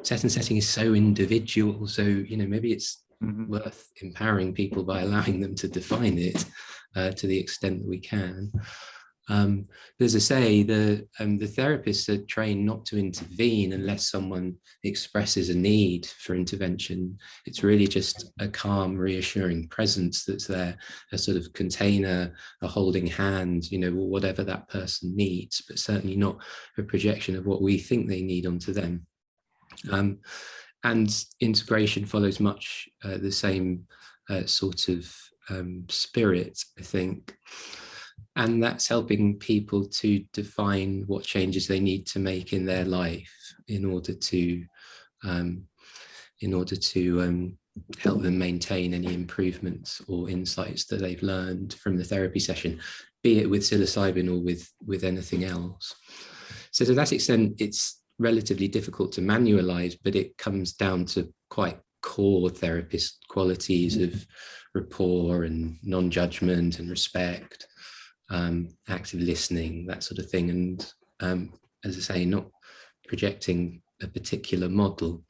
set and setting is so individual. So maybe it's worth empowering people by allowing them to define it to the extent that we can. As I say, the therapists are trained not to intervene unless someone expresses a need for intervention. It's really just a calm, reassuring presence that's there, a sort of container, a holding hand, whatever that person needs, but certainly not a projection of what we think they need onto them. And integration follows much the same sort of spirit, I think. And that's helping people to define what changes they need to make in their life in order to in order to help them maintain any improvements or insights that they've learned from the therapy session, be it with psilocybin or with anything else. So to that extent, it's relatively difficult to manualize, but it comes down to quite core therapist qualities of rapport and non-judgment and respect, active listening, that sort of thing. And as I say, not projecting a particular model.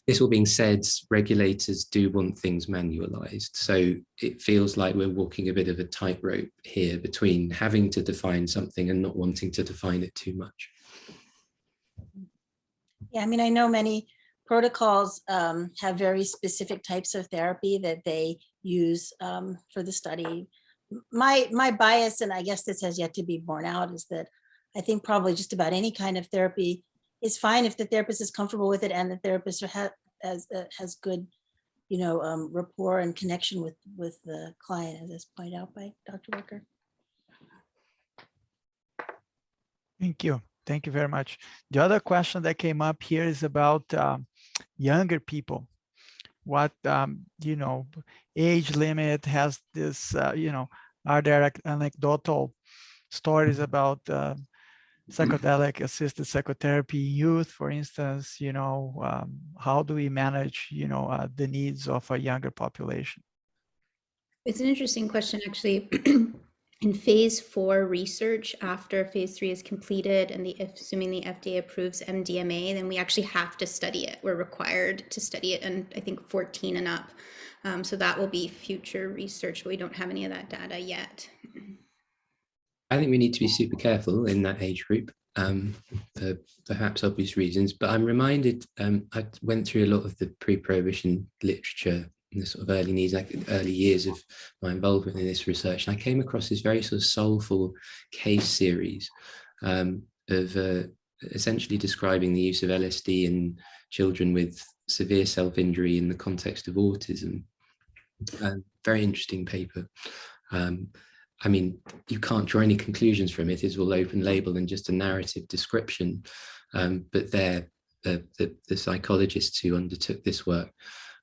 This all being said, regulators do want things manualized. So it feels like we're walking a bit of a tightrope here between having to define something and not wanting to define it too much. Yeah, I mean, I know many protocols have very specific types of therapy that they use for the study. My bias, and I guess this has yet to be borne out, is that I think probably just about any kind of therapy is fine if the therapist is comfortable with it and the therapist has good, rapport and connection with the client, as pointed out by Dr. Rucker. Thank you. Thank you very much. The other question that came up here is about younger people. What, age limit has this, are there anecdotal stories about psychedelic-assisted psychotherapy in youth, for instance? How do we manage, the needs of a younger population? It's an interesting question, actually. In phase 4 research, after phase 3 is completed and assuming the FDA approves MDMA, then we actually have to study it. We're required to study it, and I think 14 and up. So that will be future research, but we don't have any of that data yet. I think we need to be super careful in that age group for perhaps obvious reasons, but I'm reminded, I went through a lot of the pre-prohibition literature in the sort of early years of my involvement in this research. And I came across this very sort of soulful case series of essentially describing the use of LSD in children with severe self-injury in the context of autism. Very interesting paper. I mean, you can't draw any conclusions from it. It's all open label and just a narrative description. But the psychologists who undertook this work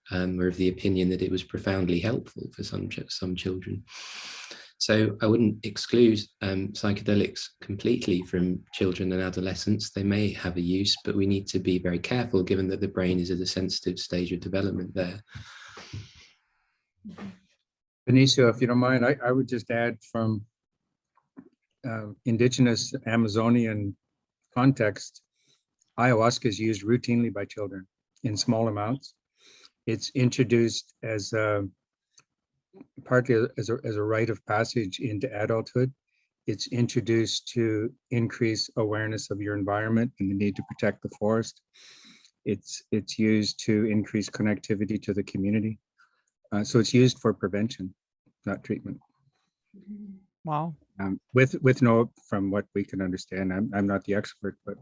were of the opinion that it was profoundly helpful for some children. So I wouldn't exclude psychedelics completely from children and adolescents. They may have a use, but we need to be very careful given that the brain is at a sensitive stage of development there. Benicio, if you don't mind, I would just add from Indigenous Amazonian context, ayahuasca is used routinely by children in small amounts. It's introduced as partly as a rite of passage into adulthood. It's introduced to increase awareness of your environment and the need to protect the forest. It's used to increase connectivity to the community. So it's used for prevention, not treatment. Wow. With no, from what we can understand, I'm not the expert, but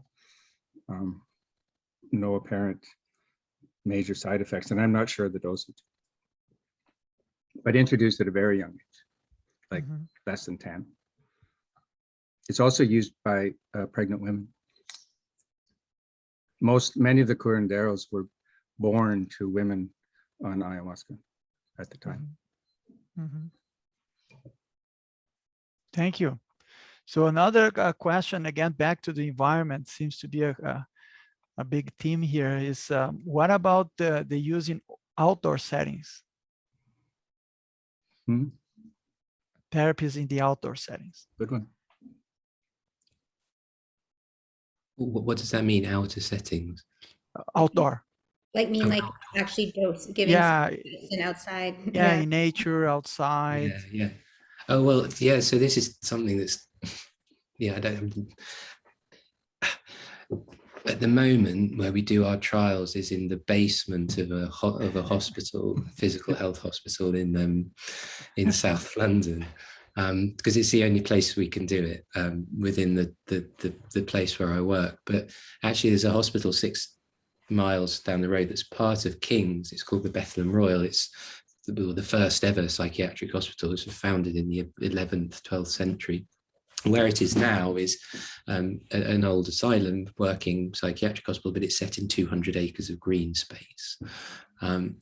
no apparent major side effects, and I'm not sure the dosage. But introduced at a very young age, like less than 10. It's also used by pregnant women. Many of the curanderos were born to women on ayahuasca at the time. Thank you. So another question, again, back to the environment, seems to be a big theme here, is what about the use in outdoor settings? Therapies in the outdoor settings. Good one. What does that mean, outer settings? Outdoor. Like actually giving medicine outside. Yeah, in nature, outside. Yeah. Oh, well, yeah, so this is something that's, I don't, at the moment where we do our trials is in the basement of a hospital, physical health hospital in South London, because it's the only place we can do it within the place where I work. But actually there's a hospital 6 miles down the road that's part of King's. It's called the Bethlehem Royal. It's the first ever psychiatric hospital. It was founded in the 11th, 12th century. Where it is now is an old asylum working psychiatric hospital, but it's set in 200 acres of green space. And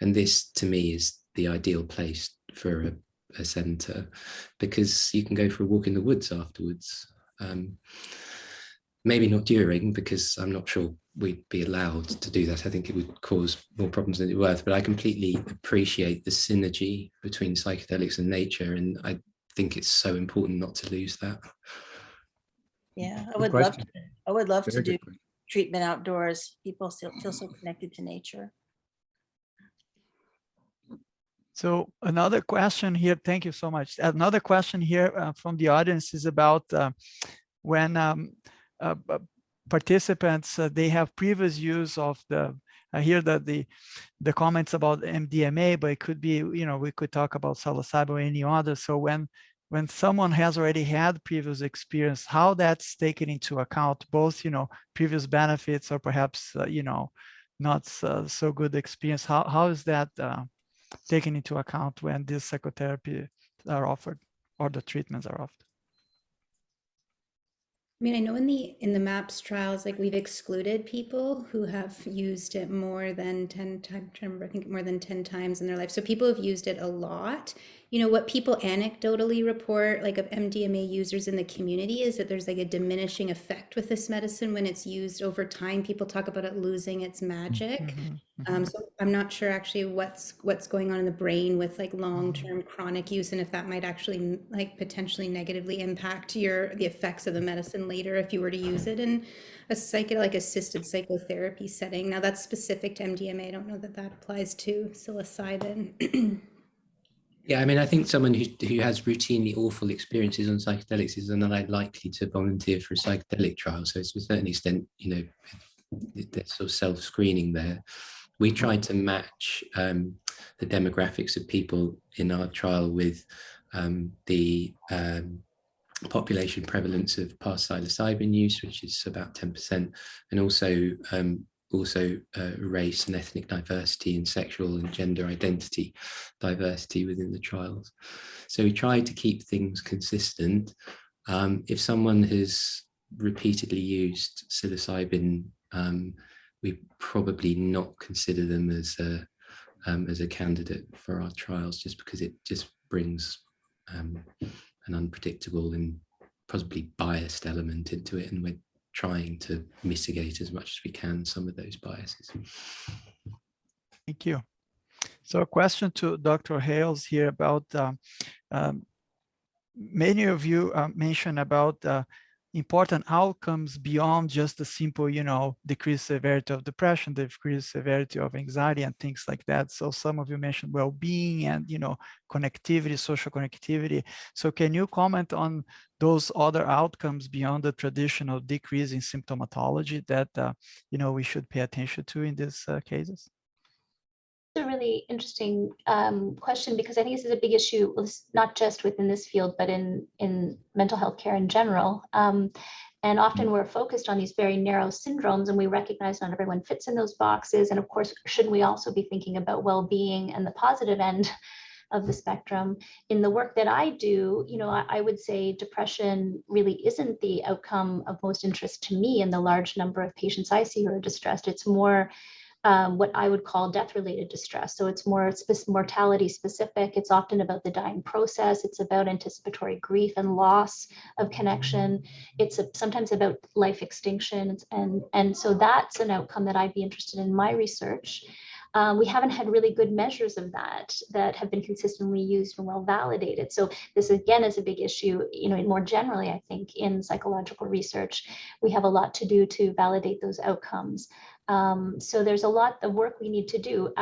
this, to me, is the ideal place for a centre, because you can go for a walk in the woods afterwards. Maybe not during, because I'm not sure we'd be allowed to do that. I think it would cause more problems than it's worth, but I completely appreciate the synergy between psychedelics and nature, and I think it's so important not to lose that. Yeah, I Good would question. love to Very do good question. treatment outdoors. People still feel so connected to nature. So another question here, thank you so much. Another question here from the audience is about when participants, they have previous use of I hear that the comments about MDMA, but it could be, we could talk about psilocybin or any other. So when someone has already had previous experience, how that's taken into account, both, previous benefits or perhaps, not so good experience, how is that taken into account when this psychotherapy are offered or the treatments are offered? I mean, I know in the MAPS trials, like we've excluded people who have used it more than 10 times, I think more than 10 times in their life. So people have used it a lot. What people anecdotally report, like of MDMA users in the community, is that there's like a diminishing effect with this medicine when it's used over time. People talk about it losing its magic. So I'm not sure actually what's going on in the brain with like long-term chronic use, and if that might actually like potentially negatively impact the effects of the medicine later if you were to use it in a psychedelic-assisted psychotherapy setting. Now that's specific to MDMA. I don't know that applies to psilocybin. Yeah, I mean, I think someone who has routinely awful experiences on psychedelics is unlikely to volunteer for a psychedelic trial. So to a certain extent, there's sort of self-screening there. We tried to match the demographics of people in our trial with the population prevalence of past psilocybin use, which is about 10%, and also race and ethnic diversity and sexual and gender identity diversity within the trials. So we tried to keep things consistent. If someone has repeatedly used psilocybin, we probably not consider them as a candidate for our trials, just because it just brings an unpredictable and possibly biased element into it, and we're trying to mitigate as much as we can some of those biases. Thank you. So a question to Dr. Hales here about, many of you mentioned about important outcomes beyond just the simple, decreased severity of depression, decreased severity of anxiety and things like that. So some of you mentioned well-being and, connectivity, social connectivity. So can you comment on those other outcomes beyond the traditional decrease in symptomatology that, we should pay attention to in these cases? A really interesting question, because I think this is a big issue, not just within this field, but in mental health care in general. And often we're focused on these very narrow syndromes, and we recognize not everyone fits in those boxes. And of course, shouldn't we also be thinking about well-being and the positive end of the spectrum? In the work that I do, I would say depression really isn't the outcome of most interest to me in the large number of patients I see who are distressed. It's more what I would call death-related distress. So it's more mortality specific. It's often about the dying process. It's about anticipatory grief and loss of connection. It's sometimes about life extinction. And so that's an outcome that I'd be interested in my research. We haven't had really good measures of that have been consistently used and well validated. So this again is a big issue, more generally, I think in psychological research, we have a lot to do to validate those outcomes. So there's a lot of work we need to do.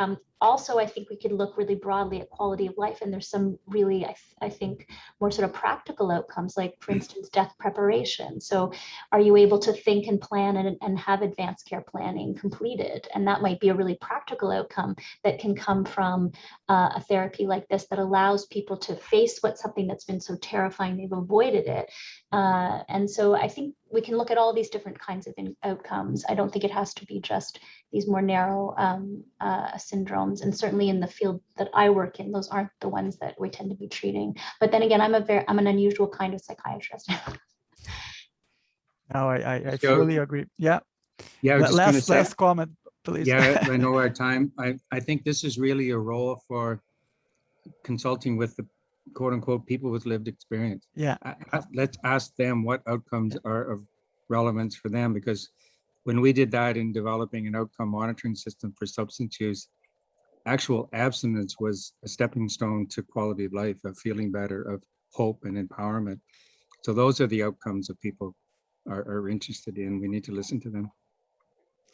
Also, I think we could look really broadly at quality of life, and there's some really, I think, more sort of practical outcomes, like, for instance, death preparation. So are you able to think and plan and have advanced care planning completed? And that might be a really practical outcome that can come from a therapy like this that allows people to face something that's been so terrifying they've avoided it. And so I think we can look at all these different kinds of outcomes. I don't think it has to be just these more narrow syndromes. realms. And certainly in the field that I work in, those aren't the ones that we tend to be treating. But then again, I'm an unusual kind of psychiatrist. No, I So- fully agree. Yeah. Yeah, I was just gonna say, Last comment, please. yeah, I know our time. I think this is really a role for consulting with the quote unquote people with lived experience. Yeah. Let's ask them what outcomes are of relevance for them, because when we did that in developing an outcome monitoring system for substance use, actual abstinence was a stepping stone to quality of life, of feeling better, of hope and empowerment. So those are the outcomes that people are interested in. We need to listen to them.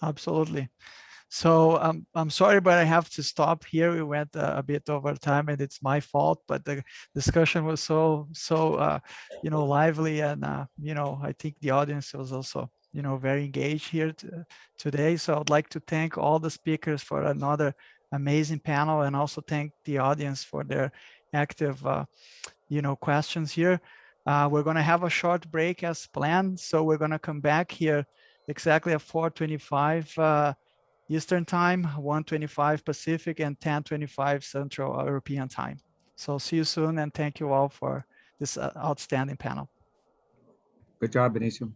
Absolutely. So I'm sorry, but I have to stop here. We went a bit over time, and it's my fault. But the discussion was so lively, and I think the audience was also very engaged here today. So I'd like to thank all the speakers for another amazing panel, and also thank the audience for their active questions here. We're going to have a short break as planned, so we're going to come back here exactly at 4:25 Eastern time, 1:25 Pacific, and 10:25 Central European time. So see you soon, and thank you all for this outstanding panel. Good job, Benicio.